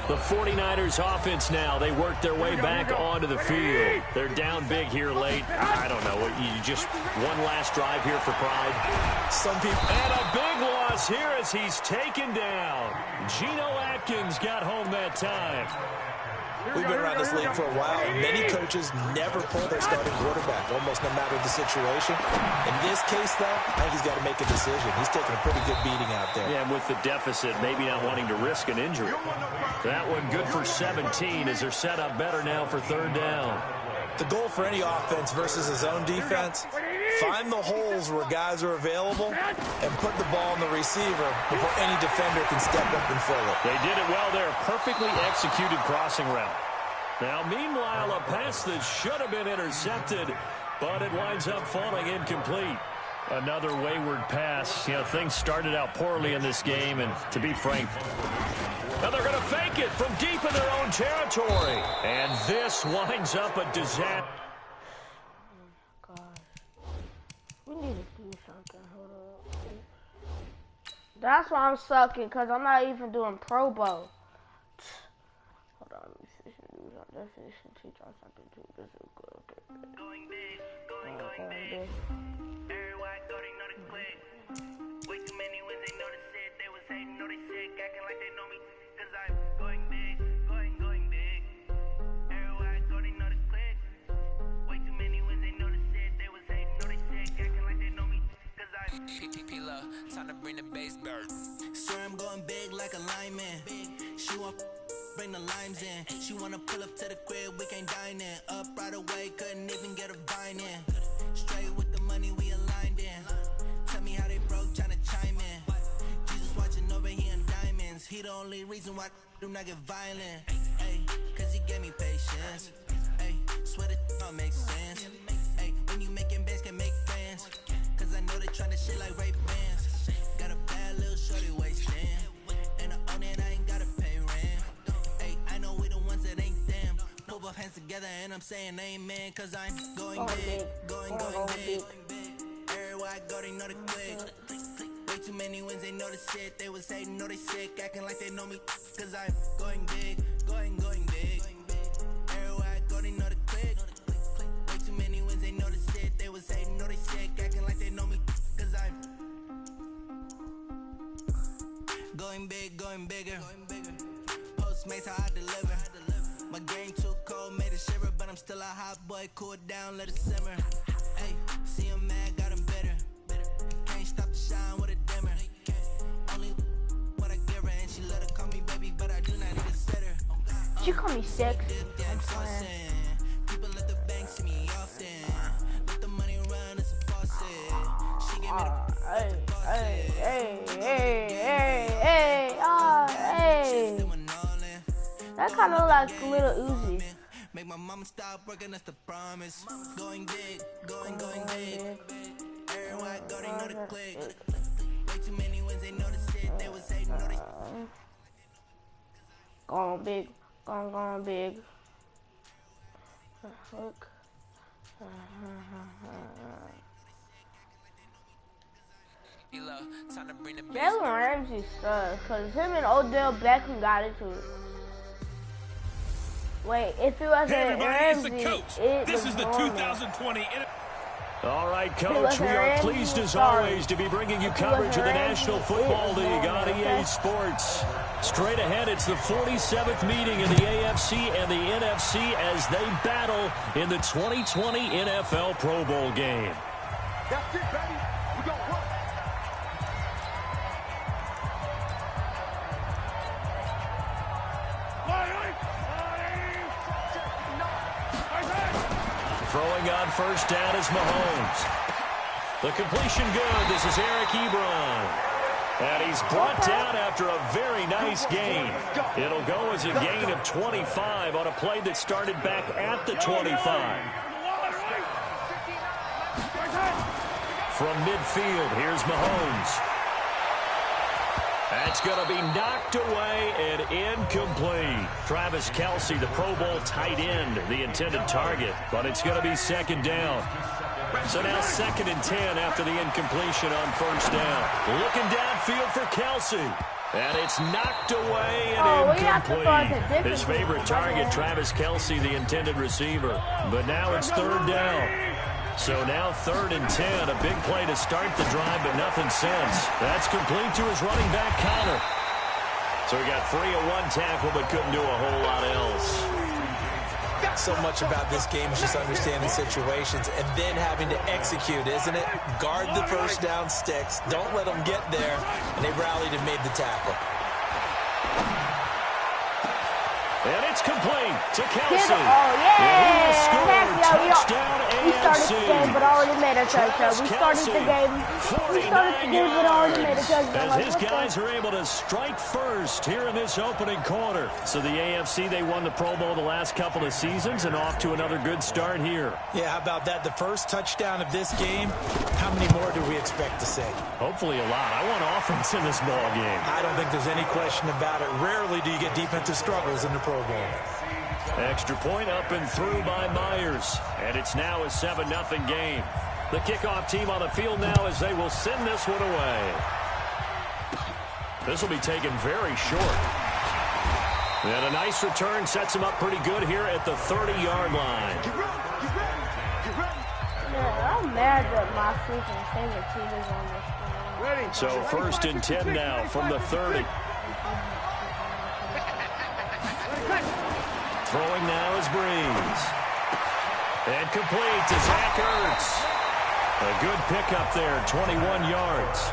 The 49ers offense now, they work their way back onto the field. They're down big here late. I don't know, you just one last drive here for pride. Some people. And a big loss here as he's taken down. Geno Atkins got home that time. We've been around this league for a while, and many coaches never pull their starting quarterback, almost no matter the situation. In this case, though, I think he's got to make a decision. He's taking a pretty good beating out there. Yeah, and with the deficit, maybe not wanting to risk an injury. That one good for 17 as they're set up better now for 3rd down. The goal for any offense versus his own defense, find the holes where guys are available and put the ball on the receiver before any defender can step up and fill it. They did it well there. Perfectly executed crossing route. Now, meanwhile, a pass that should have been intercepted, but it winds up falling incomplete. Another wayward pass. You know, things started out poorly in this game, and to be frank, now they're going to fake it from deep in their own territory. And this winds up a disaster. Oh, God. We need to do something. Hold up. That's why I'm sucking, because I'm not even doing Pro Bowl. Hold on. Let me see. lose. I definitely should teach y'all something too. This is good. Okay. Going big. Everywhere I go, they know the click. Way too many wins, they know the shit. They was hating, know they sick, acting like they know me. Cause I'm going big, going big. Everywhere I go, they know the click. Way too many wins, they know the shit. They was hating, know they sick, acting like they know me. Cause I'm P-P-P-Love, time to bring the bass back. Swear I'm going big like a lineman. She want bring the limes in. She wanna pull up to the crib, we can't dine in. Up right away, couldn't even get a vine in. Straight with the money, we aligned in. Tell me how they broke, tryna chime in. Jesus watching over here in diamonds. He the only reason why I do not get violent. Ay, cause he gave me patience. Ay, swear that don't make sense. Ay, when you making bands, can make friends. Cause I know they tryna shit like Ray Bans. Got a bad little shorty wasting. And I own it, I ain't gotta pay rent. Ay, I know we the ones that ain't them. Pull both hands together and I'm saying amen. Cause I'm going big, going big. Everywhere I go, they know the click. Way too many wins, they know the shit. They was hating, know they sick, acting like they know me. Cause I'm going big, going big. Everywhere I go, they know the click. Way too many wins, they know the shit. They was hating, know they sick, acting like they know me. Cause I'm going big, going bigger. Postmates how I deliver. My game too cold, made a shiver, but I'm still a hot boy. Cool it down, let it simmer. Hey, see him mad, got him bitter. Can't stop the shine with a dimmer. Only what I give her, and she let her call me baby, but I do not need a sitter. She call me sexy. I'm playing. People let the bank see me often. Let the money run, it's a faucet. She gave me the Hey. That kind of like a little Uzi. Make my mama stop working, that's the promise. Going big, going big. Everywhere I go, they know the click. Way too many wins, they know the shit. They was hating, know they Going big, going big. Look. Time to bring the bass Jalen Ramsey sucks, cause him and Odell Beckham got into it. Wait, if it was Hey a everybody, Ramsey, it's the coach. it This was is the normal. 2020 All right, Coach, we are pleased as always to be bringing you coverage of the National Football League on EA Sports. Straight ahead, it's the 47th meeting of the AFC and the NFC as they battle in the 2020 NFL Pro Bowl game. That's it, baby. We gon' work. Throwing on first down is Mahomes. The completion good. This is Eric Ebron. And he's brought down after a very nice gain. It'll go as a gain of 25 on a play that started back at the 25. From midfield, here's Mahomes. That's going to be knocked away and incomplete. Travis Kelce, the Pro Bowl tight end, the intended target. But it's going to be second down. So now 2nd and 10 after the incompletion on first down. Looking downfield for Kelce. And it's knocked away and incomplete. His favorite target, Travis Kelce, the intended receiver. But now it's 3rd down. So now 3rd and 10, a big play to start the drive, but nothing since. That's complete to his running back, Connor. So he got free of one tackle, but couldn't do a whole lot else. So much about this game is just understanding situations and then having to execute, isn't it? Guard the first down sticks. Don't let them get there. And they rallied and made the tackle. And it's complete to Kelce. Oh, yeah. And he will score. Touchdown We started the game, but already made a touchdown. We started the game, but already made a touchdown. As his guys are able to strike first here in this opening quarter. So the AFC, they won the Pro Bowl the last couple of seasons and off to another good start here. Yeah, how about that? The first touchdown of this game. How many more do we expect to see? Hopefully a lot. I want offense in this ball game. I don't think there's any question about it. Rarely do you get defensive struggles in the Pro Bowl. Extra point up and through by Myers. And it's now a 7-0 game. The kickoff team on the field now as they will send this one away. This will be taken very short. And a nice return sets him up pretty good here at the 30-yard line. Yeah, I'm mad that my freaking favorite team is on this game. So 1st and 10 now from the 30. Throwing now is Breeze. And complete to Zach Ertz. A good pickup there, 21 yards.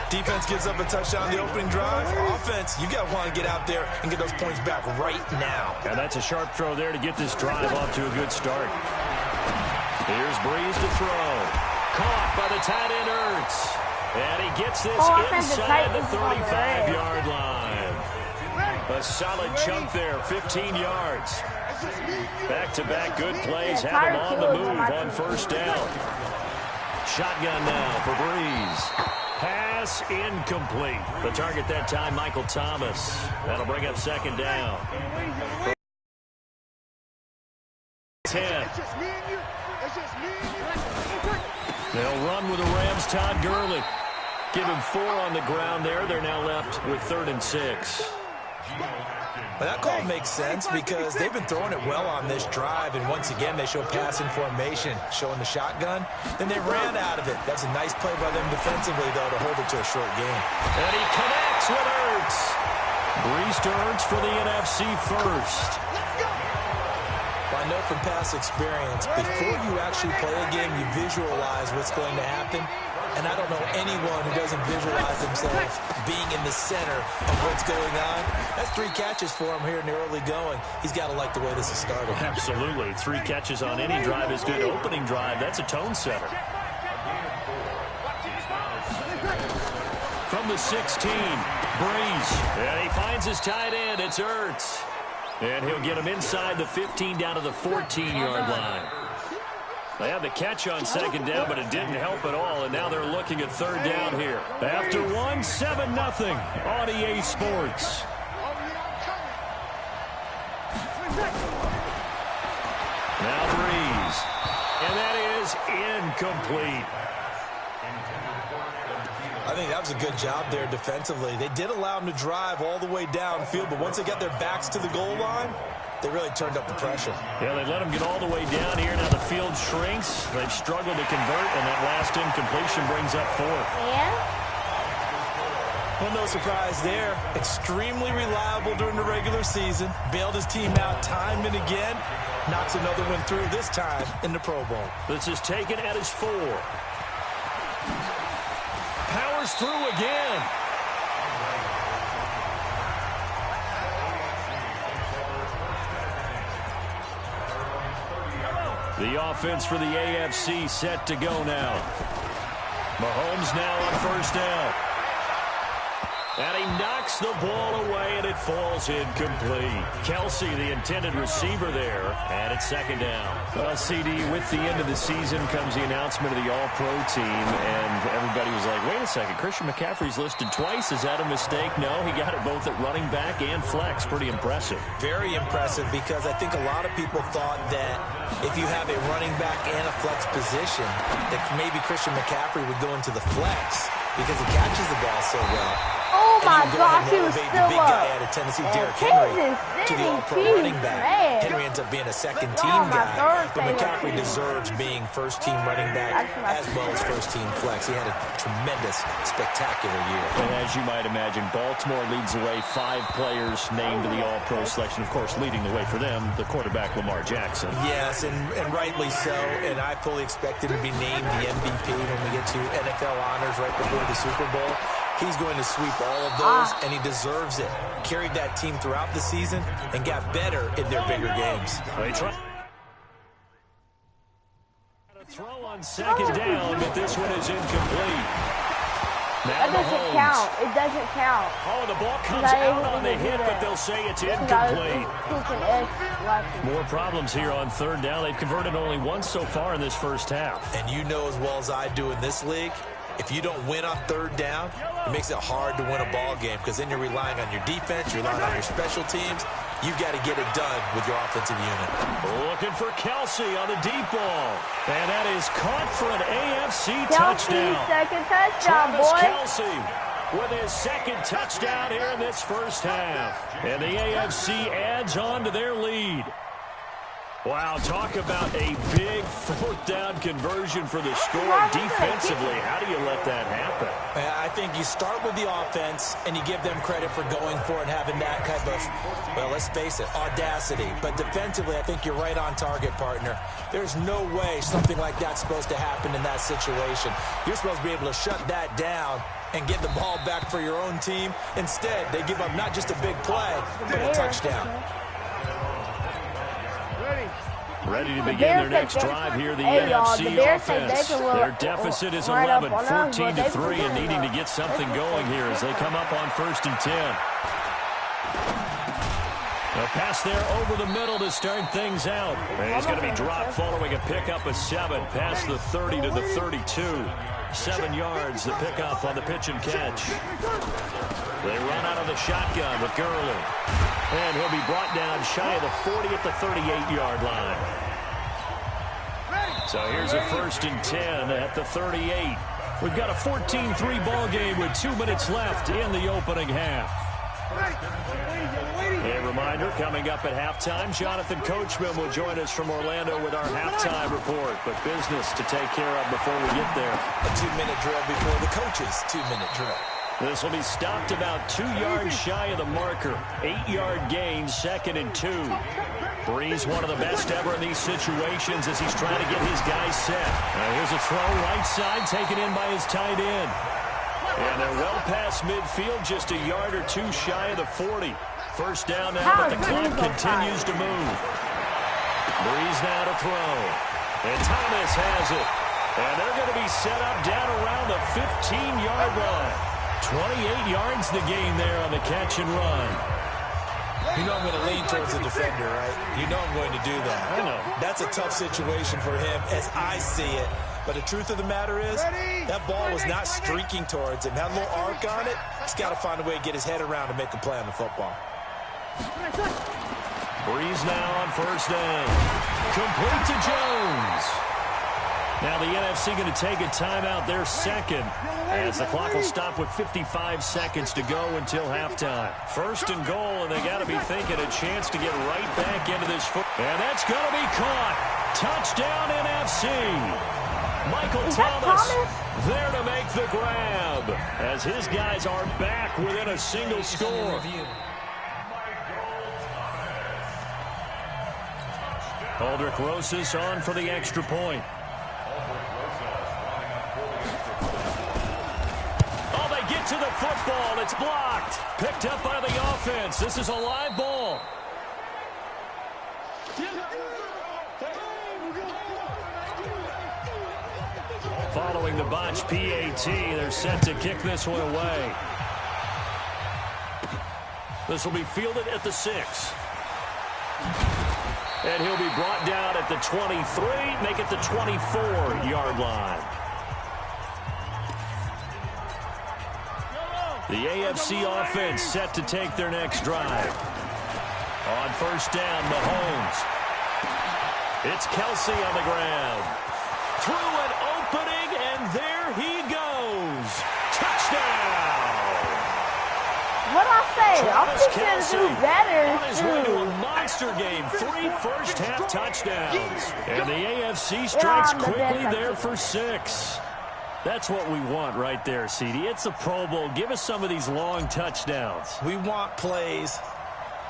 Defense gives up a touchdown the opening drive. Offense, you got to want to get out there and get those points back right now. And that's a sharp throw there to get this drive off to a good start. Here's Breeze to throw. Caught by the tight end Ertz. And he gets this inside the 35-yard line. A solid chunk there, 15 yards. Back-to-back good plays have him on the move on 1st down. Shotgun now for Breeze. Pass incomplete. The target that time, Michael Thomas. That'll bring up 2nd down. 10. They'll run with the Rams' Todd Gurley. Give him 4 on the ground there. They're now left with 3rd and 6. Well, that call makes sense because they've been throwing it well on this drive, and once again they show passing formation, showing the shotgun. Then they ran out of it. That's a nice play by them defensively, though, to hold it to a short game. And he connects with Ertz. Breeze to Ertz for the NFC first. Well, I know from past experience, before you actually play a game, you visualize what's going to happen. And I don't know anyone who doesn't visualize themselves being in the center of what's going on. That's 3 catches for him here in the early going. He's got to like the way this is starting. Absolutely. 3 catches on any drive is good. Opening drive, that's a tone setter. From the 16, Breeze. And he finds his tight end. It's Ertz. And he'll get him inside the 15 down to the 14-yard line. They had the catch on 2nd down, but it didn't help at all, and now they're looking at 3rd down here. After 7-0 on EA Sports. Now Breeze, and that is incomplete. I think that was a good job there defensively. They did allow him to drive all the way downfield, but once they got their backs to the goal line, they really turned up the pressure. Yeah, they let him get all the way down here. Now the field shrinks. They've struggled to convert, and that last incompletion brings up 4th. Well, no surprise there. Extremely reliable during the regular season. Bailed his team out time and again. Knocks another one through, this time in the Pro Bowl. This is taken at his 4. Powers through again. The offense for the AFC set to go now. Mahomes now on 1st down. And he knocks the ball away, and it falls incomplete. Kelsey, the intended receiver there, and it's 2nd down. Well, CD, with the end of the season comes the announcement of the All-Pro team, and everybody was like, wait a second, Christian McCaffrey's listed twice. Is that a mistake? No, he got it both at running back and flex. Pretty impressive. Very impressive, because I think a lot of people thought that if you have a running back and a flex position, that maybe Christian McCaffrey would go into the flex because he catches the ball so well. Oh my gosh, he was still the big guy up. out of Tennessee, Derrick Henry, to the All-Pro running back. Henry ends up being a 2nd-team guy, but McCaffrey deserves being 1st-team running back as well as 1st-team flex. He had a tremendous, spectacular year. And as you might imagine, Baltimore leads the way. 5 players named to the All-Pro selection. Of course, leading the way for them, the quarterback Lamar Jackson. Yes, and rightly so. And I fully expect him to be named the MVP when we get to NFL honors right before the Super Bowl. He's going to sweep all of those, and he deserves it. Carried that team throughout the season and got better in their bigger games. They try. Throw on 2nd down, but this one is incomplete. Now That doesn't count. It doesn't count. Oh, the ball comes out on the hit, but they'll say it's incomplete. More problems here on 3rd down. They've converted only once so far in this first half. And you know as well as I do in this league, if you don't win on 3rd down, it makes it hard to win a ball game because then you're relying on your defense, you're relying on your special teams. You've got to get it done with your offensive unit. Looking for Kelsey on the deep ball. And that is caught for an AFC touchdown. 2nd touchdown, Travis boy. Kelsey. with his second touchdown here in this first half. And the AFC adds on to their lead. Wow, talk about a big fourth down conversion for the score. Defensively, how do you let that happen? I think you start with the offense, and you give them credit for going for it, having that type of, well, let's face it, audacity. But defensively, I think you're right on target, partner. There's no way something like that's supposed to happen in that situation. You're supposed to be able to shut that down and get the ball back for your own team. Instead, they give up not just a big play, but a touchdown. Ready to begin their next drive here, the NFC offense. Their deficit is 11, 14-3, and needing to get something going here as they come up on 1st and 10. A pass there over the middle to start things out. And he's going to be dropped following a pickup of 7, past the 30 to the 32. 7 yards, the pickup on the pitch and catch. They run out of the shotgun with Gurley. And he'll be brought down shy of the 40 at the 38-yard line. So here's a 1st and 10 at the 38. We've got a 14-3 ball game with 2 minutes left in the opening half. A reminder, coming up at halftime, Jonathan Coachman will join us from Orlando with our halftime report. But business to take care of before we get there. A 2-minute drill before the coach's 2-minute drill. This will be stopped about 2 yards shy of the marker. 8-yard gain, 2nd and 2. Breeze, one of the best ever in these situations as he's trying to get his guys set. Here's a throw right side, taken in by his tight end. And they're well past midfield, just a yard or 2 shy of the 40. First down now, but the clock continues to move. Breeze now to throw. And Thomas has it. And they're going to be set up down around the 15-yard line. 28 yards the gain there on the catch and run. You know I'm going to lean towards the defender, right? You know I'm going to do that. I know. That's a tough situation for him as I see it. But the truth of the matter is, that ball was not streaking towards him. Had a little arc on it. He's got to find a way to get his head around and make a play on the football. Breeze now on first down. Complete to Jones. Now the NFC going to take a timeout, their second, as the clock will stop with 55 seconds to go until halftime. First and goal, and they got to be thinking a chance to get right back into this foot. And that's going to be caught. Touchdown NFC. Michael Thomas there to make the grab as his guys are back within a single score. Aldrich Rosas on for the extra point. Oh, they get to the football. It's blocked. Picked up by the offense. This is a live ball. Following the botch PAT, they're set to kick this one away. This will be fielded at the 6. And he'll be brought down at the 23, make it the 24-yard line. The AFC offense set to take their next drive. On first down, Mahomes. It's Kelsey on the ground. Through an opening, and there he goes. Touchdown! What I say? I'm Travis just going Kelce to do better. on his way to a monster game. 3 first-half touchdowns. And the AFC strikes quickly there for 6. That's what we want right there, CD. It's a Pro Bowl. Give us some of these long touchdowns. We want plays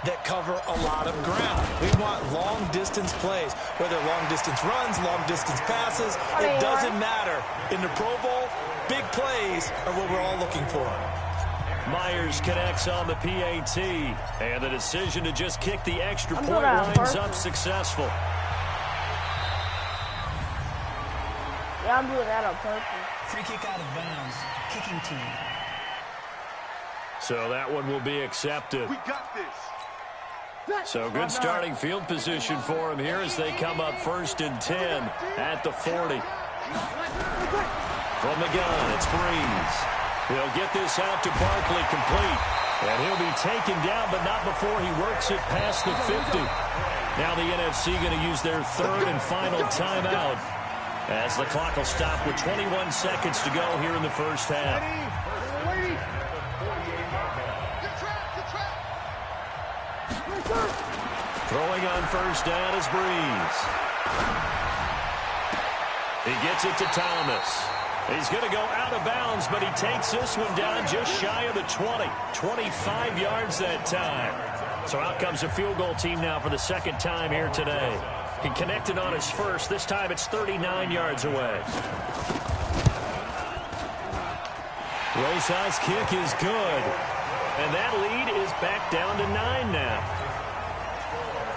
that cover a lot of ground. We want long-distance plays, whether long-distance runs, long-distance passes. It doesn't matter. In the Pro Bowl, big plays are what we're all looking for. Myers connects on the PAT, and the decision to just kick the extra point lines up successful. Yeah, I'm doing that on purpose. Free kick out of bounds. Kicking team. So that one will be accepted. We got this. So good starting field position for him here as they come up 1st and 10 at the 40. From the gun, it's Breeze. He'll get this out to Barkley complete. And he'll be taken down, but not before he works it past the 50. Now the NFC going to use their third and final timeout as the clock will stop with 21 seconds to go here in the first half. Throwing on first down is Breeze. He gets it to Thomas. He's going to go out of bounds, but he takes this one down just shy of the 20. 25 yards that time. So out comes a field goal team now for the second time here today. He connected on his first. This time it's 39 yards away. Rosai's kick is good. And that lead is back down to 9 now.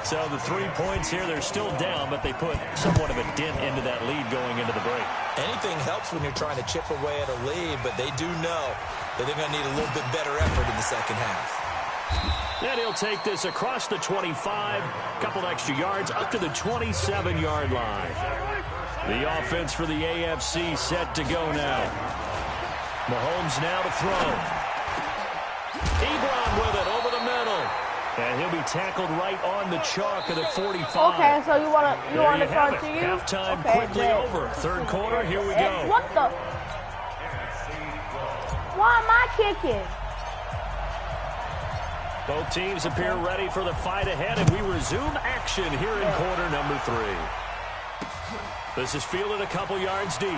So the 3 points here, they're still down, but they put somewhat of a dent into that lead going into the break. Anything helps when you're trying to chip away at a lead, but they do know that they're going to need a little bit better effort in the second half. And he'll take this across the 25, a couple extra yards, up to the 27-yard line. The offense for the AFC set to go now. Mahomes now to throw. Ebron with it over the middle. And he'll be tackled right on the chalk of the 45. Okay, so you want to start to you? Halftime okay, quickly over. Third quarter, here we go. What the? Why am I kicking? Both teams appear ready for the fight ahead, and we resume action here in quarter number 3. This is fielded a couple yards deep.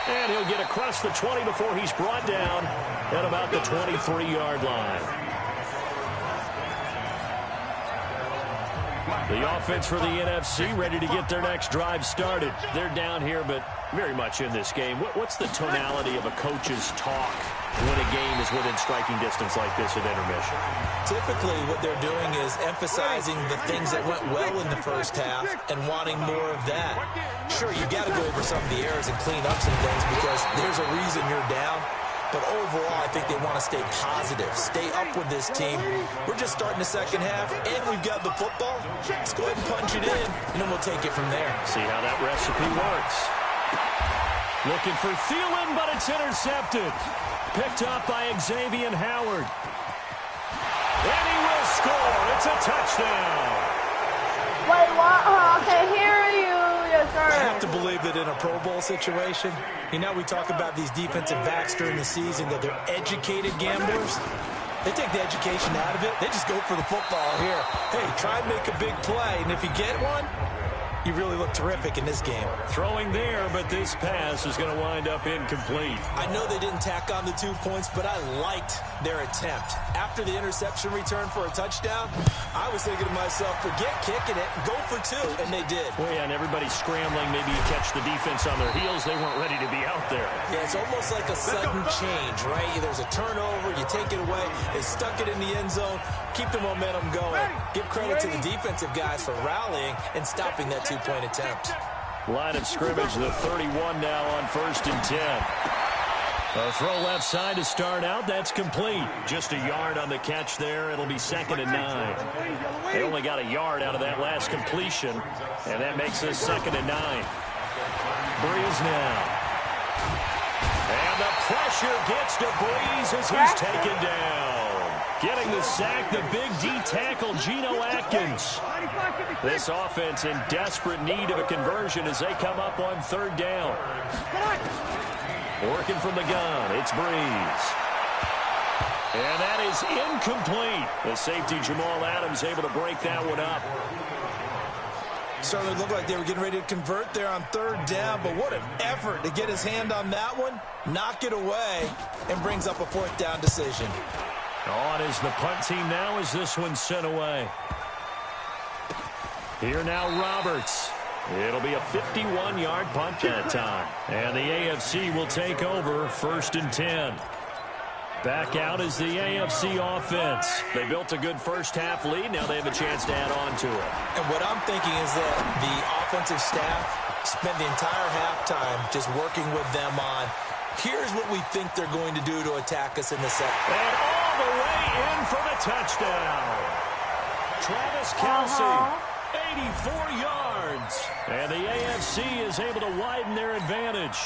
And he'll get across the 20 before he's brought down at about the 23-yard line. The offense for the NFC ready to get their next drive started. They're down here, but very much in this game. What's the tonality of a coach's talk when a game is within striking distance like this at intermission? Typically, what they're doing is emphasizing the things that went well in the first half and wanting more of that. Sure, you got to go over some of the errors and clean up some things because there's a reason you're down. But overall, I think they want to stay positive, stay up with this team. We're just starting the second half, and we've got the football. Let's go ahead and punch it in, and then we'll take it from there. See how that recipe works. Looking for Thielen, but it's intercepted. Picked up by Xavier Howard. And he will score. It's a touchdown. Wait, what? I can't hear you. Yes, sir. I have to believe that in a Pro Bowl situation, you know, we talk about these defensive backs during the season, that they're educated gamblers. They take the education out of it. They just go for the football here. Hey, try and make a big play, and if you get one, you really look terrific in this game. Throwing there, but this pass is going to wind up incomplete. I know they didn't tack on the 2 points, but I liked their attempt. After the interception return for a touchdown, I was thinking to myself, forget kicking it, go for 2, and they did. Well, yeah, and everybody's scrambling. Maybe you catch the defense on their heels. They weren't ready to be out there. Yeah, it's almost like a sudden change, right? There's a turnover, you take it away, they stuck it in the end zone, keep the momentum going. Give credit to the defensive guys for rallying and stopping that 2-point attempt. Line of scrimmage, the 31 now on 1st and 10. A throw left side to start out. That's complete. Just a yard on the catch there. It'll be 2nd and 9. They only got a yard out of that last completion, and that makes this 2nd and 9. Breeze now. And the pressure gets to Breeze as he's taken down. Getting the sack, the big D tackle, Geno Atkins. This offense in desperate need of a conversion as they come up on 3rd down. Working from the gun, it's Breeze. And that is incomplete. The safety, Jamal Adams, able to break that one up. Started to look like they were getting ready to convert there on 3rd down, but what an effort to get his hand on that one, knock it away, and brings up a 4th down decision. On is the punt team now as this one's sent away. Here now Roberts. It'll be a 51-yard punt that time. And the AFC will take over 1st and 10. Back out is the AFC offense. They built a good first half lead. Now they have a chance to add on to it. And what I'm thinking is that the offensive staff spent the entire halftime just working with them on, here's what we think they're going to do to attack us in the second. And all the way in for the touchdown. Travis Kelce, 84 yards. And the AFC is able to widen their advantage.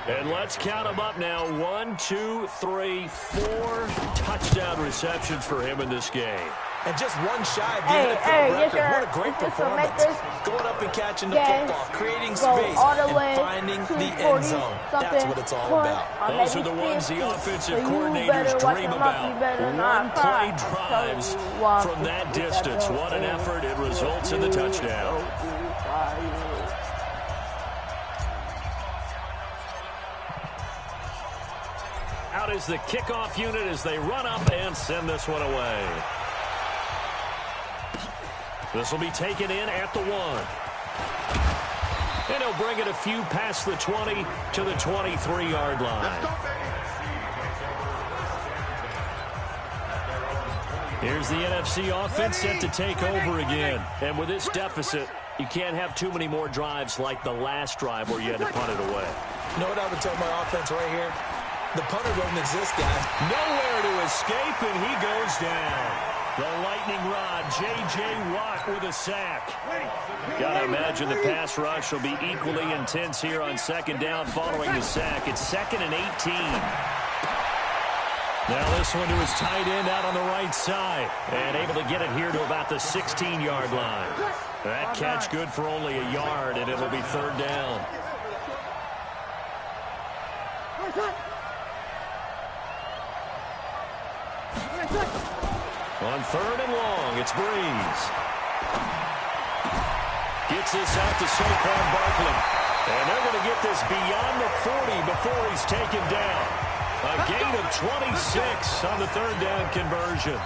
And let's count them up now. 1, 2, 3, 4 touchdown receptions for him in this game. And just one shy of the NFL record. What a great performance. Going up and catching the football, creating space, and finding the end zone. That's what it's all about. Those are the ones the offensive coordinators dream about. One-play drives from that distance. What an effort. It results in the touchdown. Out is the kickoff unit as they run up and send this one away. This will be taken in at the 1. And he'll bring it a few past the 20 to the 23-yard line. Here's the NFC offense set to take over again. And with this deficit, you can't have too many more drives like the last drive where you had to punt it away. You know what I would tell my offense right here? The punter doesn't exist, guys. Nowhere to escape, and he goes down. The lightning rod, J.J. Watt with a sack. Got to imagine the pass rush will be equally intense here on second down following the sack. It's 2nd and 18. Now this one to his tight end out on the right side. And able to get it here to about the 16-yard line. That catch good for only a yard, and it'll be 3rd down. On 3rd and long, it's Breeze. Gets this out to Saquon Barkley. And they're going to get this beyond the 40 before he's taken down. A gain of 26 on the 3rd down conversion.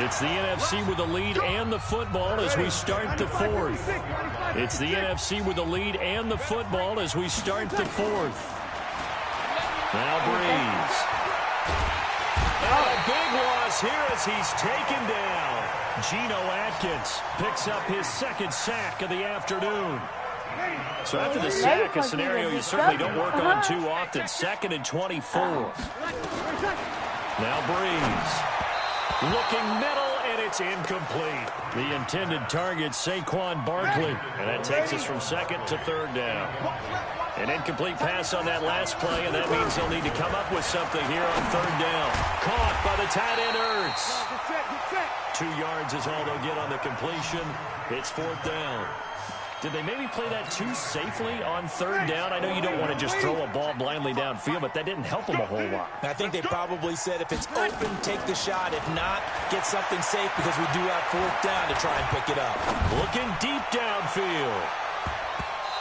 It's the NFC with the lead and the football as we start the 4th. It's the NFC with the lead and the football as we start the 4th. Now Breeze. And a big loss here as he's taken down. Geno Atkins picks up his 2nd sack of the afternoon. So after the sack, a scenario you certainly don't work on too often. 2nd and 24. Now Breeze. Looking middle, and it's incomplete. The intended target, Saquon Barkley. And that takes us from 2nd to 3rd down. An incomplete pass on that last play, and that means they'll need to come up with something here on 3rd down. Caught by the tight end, Ertz. 2 yards is all they'll get on the completion. It's 4th down. Did they maybe play that too safely on 3rd down? I know you don't want to just throw a ball blindly downfield, but that didn't help them a whole lot. I think they probably said if it's open, take the shot. If not, get something safe because we do have 4th down to try and pick it up. Looking deep downfield.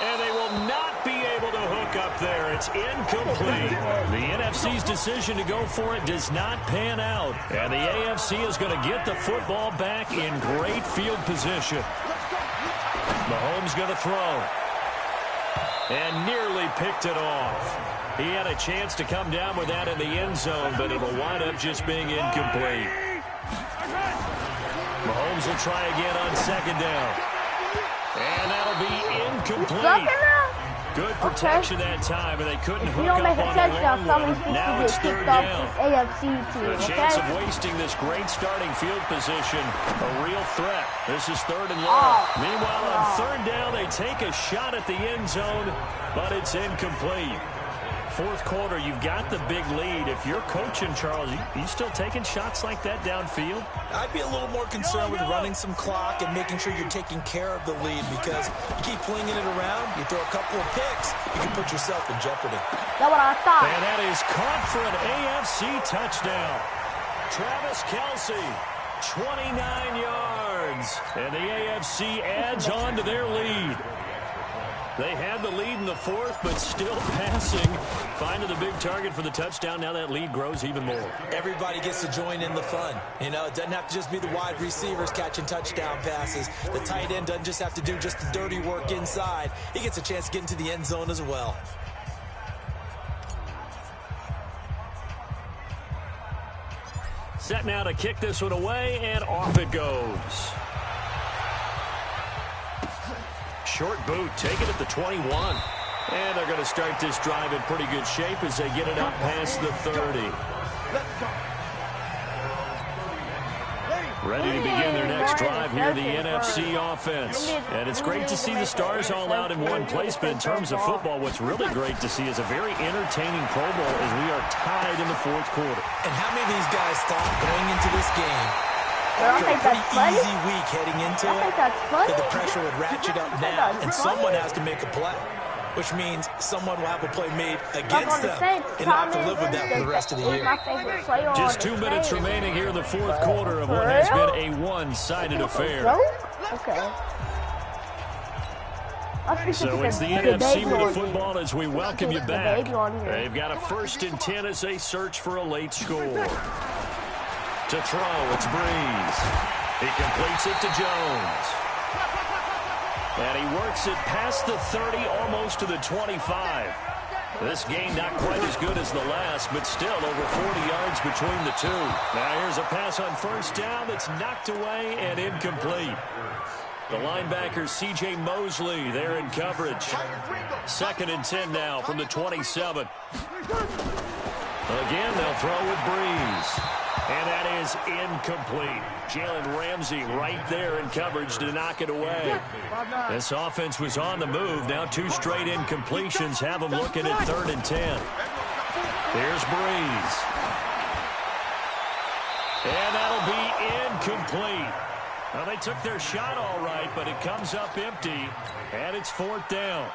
And they will not be able to hook up there. It's incomplete. The NFC's decision to go for it does not pan out. And the AFC is going to get the football back in great field position. Mahomes going to throw. And nearly picked it off. He had a chance to come down with that in the end zone, but it'll wind up just being incomplete. Mahomes will try again on 2nd down. And that'll be incomplete. Good protection that time, and they couldn't hook up on the long one. Now it's 3rd down. The chance of wasting this great starting field position, a real threat. This is 3rd and long. Meanwhile, on 3rd down, they take a shot at the end zone, but it's incomplete. 4th quarter, you've got the big lead. If you're coaching, Charles, you still taking shots like that downfield? I'd be a little more concerned with running some clock and making sure you're taking care of the lead because you keep flinging it around, you throw a couple of picks, you can put yourself in jeopardy. That's what I thought. And that is caught for an AFC touchdown. Travis Kelce, 29 yards. And the AFC adds on to their lead. They had the lead in the 4th, but still passing. Finding the big target for the touchdown. Now that lead grows even more. Everybody gets to join in the fun. You know, it doesn't have to just be the wide receivers catching touchdown passes. The tight end doesn't just have to do just the dirty work inside. He gets a chance to get into the end zone as well. Set now to kick this one away, and off it goes. Short boot, take it at the 21. And they're going to start this drive in pretty good shape as they get it up past the 30. Ready to begin their next drive here, the NFC offense. And it's great to see the stars all out in one place, but in terms of football, what's really great to see is a very entertaining Pro Bowl as we are tied in the fourth quarter. And how many of these guys thought going into this game, after a pretty easy week heading into it, that the pressure would ratchet up now and someone has to make a play, which means someone will have a play made against them and have to live with that for the rest of the year. Just 2 minutes remaining here in the fourth quarter of what has been a one-sided affair. Okay. So it's the NFC with the football as we welcome you back. They've got a 1st and 10 as they search for a late score. To throw, it's Breeze. He completes it to Jones. And he works it past the 30, almost to the 25. This game not quite as good as the last, but still over 40 yards between the two. Now here's a pass on 1st down that's knocked away and incomplete. The linebacker, C.J. Mosley, there in coverage. 2nd and 10 now from the 27. Again, they'll throw with Breeze. And that is incomplete. Jalen Ramsey right there in coverage to knock it away. This offense was on the move. Now 2 straight incompletions have them looking at 3rd and 10. Here's Breeze. And that'll be incomplete. Well, they took their shot all right, but it comes up empty, and it's 4th down.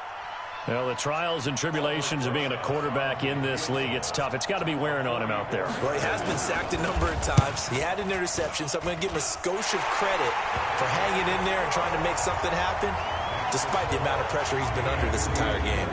Well, the trials and tribulations of being a quarterback in this league, it's tough. It's got to be wearing on him out there. Well, he has been sacked a number of times. He had an interception, so I'm going to give him a skosh of credit for hanging in there and trying to make something happen, despite the amount of pressure he's been under this entire game.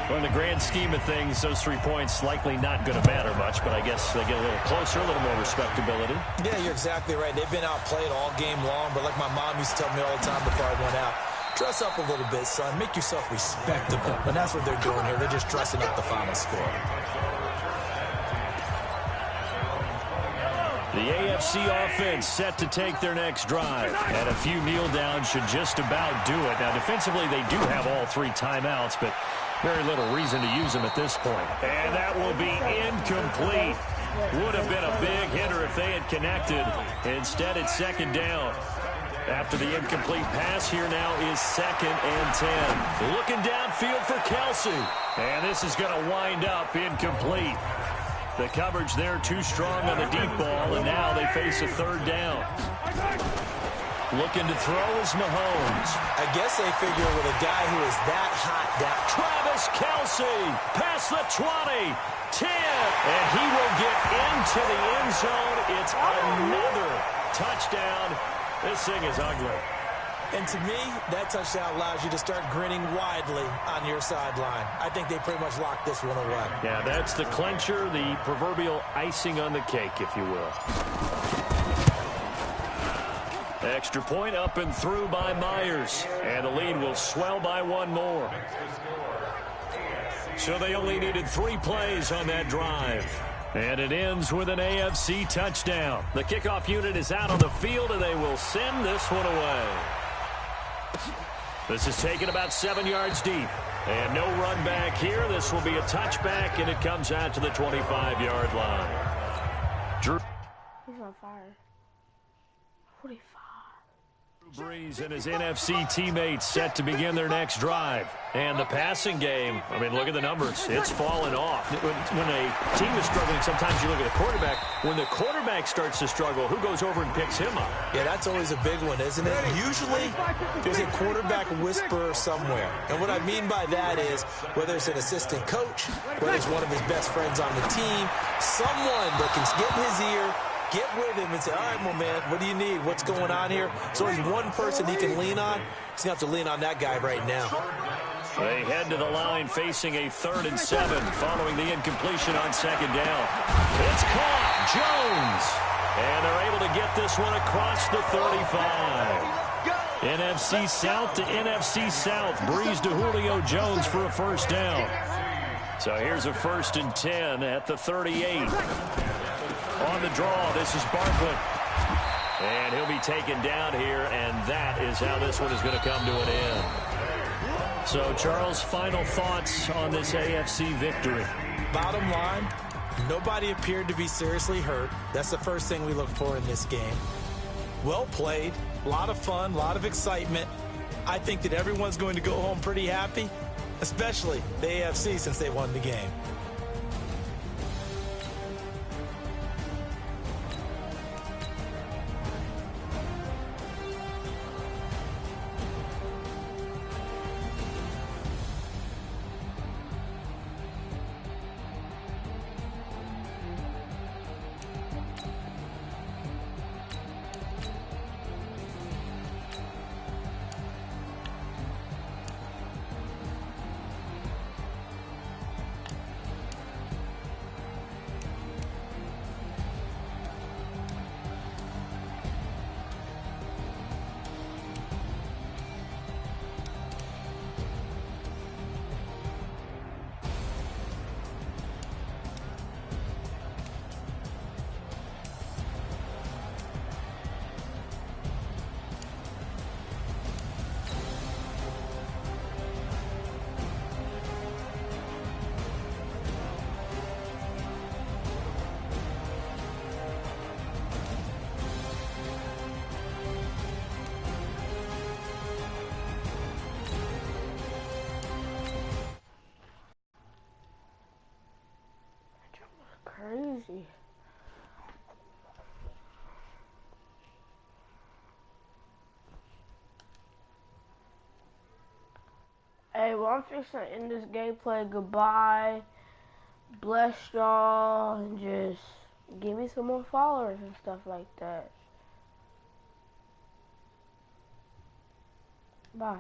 Well, in the grand scheme of things, those 3 points likely not going to matter much, but I guess they get a little closer, a little more respectability. Yeah, you're exactly right. They've been outplayed all game long, but like my mom used to tell me all the time before I went out, dress up a little bit, son. Make yourself respectable. And that's what they're doing here. They're just dressing up the final score. The AFC offense set to take their next drive. And a few kneel downs should just about do it. Now, defensively, they do have all 3 timeouts, but very little reason to use them at this point. And that will be incomplete. Would have been a big hitter if they had connected. Instead, it's 2nd down. After the incomplete pass, here now is 2nd and 10. Looking downfield for Kelsey. And this is going to wind up incomplete. The coverage there too strong on the deep ball, and now they face a 3rd down. Looking to throw is Mahomes. I guess they figure with a guy who is that hot down. Travis Kelsey past the 20, 10, and he will get into the end zone. It's another touchdown. This thing is ugly. And to me, that touchdown allows you to start grinning widely on your sideline. I think they pretty much locked this one away. Yeah, that's the clincher, the proverbial icing on the cake, if you will. Extra point up and through by Myers. And the lead will swell by 1 more. So they only needed 3 plays on that drive. And it ends with an AFC touchdown. The kickoff unit is out on the field, and they will send this one away. This is taken about 7 yards deep. And no run back here. This will be a touchback, and it comes out to the 25-yard line. Drew He's on fire. 45. Breeze and his NFC teammates set to begin their next drive. And the passing game, I mean, look at the numbers. It's fallen off. When a team is struggling, sometimes you look at the quarterback. When the quarterback starts to struggle, who goes over and picks him up? Yeah, that's always a big one, isn't it? Usually, there's a quarterback whisperer somewhere. And what I mean by that is, whether it's an assistant coach, whether it's one of his best friends on the team, someone that can get in his ear, get with him and say, all right, my man, what do you need? What's going on here? So he's one person he can lean on. He's going to have to lean on that guy right now. They head to the line facing a 3rd and 7 following the incompletion on 2nd down. It's caught. Jones. And they're able to get this one across the 35. NFC South to NFC South. Breeze to Julio Jones for a 1st down. So here's a 1st and 10 at the 38. On the draw, this is Barkley. And he'll be taken down here, and that is how this one is going to come to an end. So, Charles, final thoughts on this AFC victory? Bottom line, Nobody appeared to be seriously hurt. That's the first thing we look for in this game. Well played, a lot of fun, a lot of excitement. I think that everyone's going to go home pretty happy, especially the AFC since they won the game. Crazy. Hey, well, I'm fixing to end this gameplay. Goodbye. Bless y'all. And just give me some more followers and stuff like that. Bye.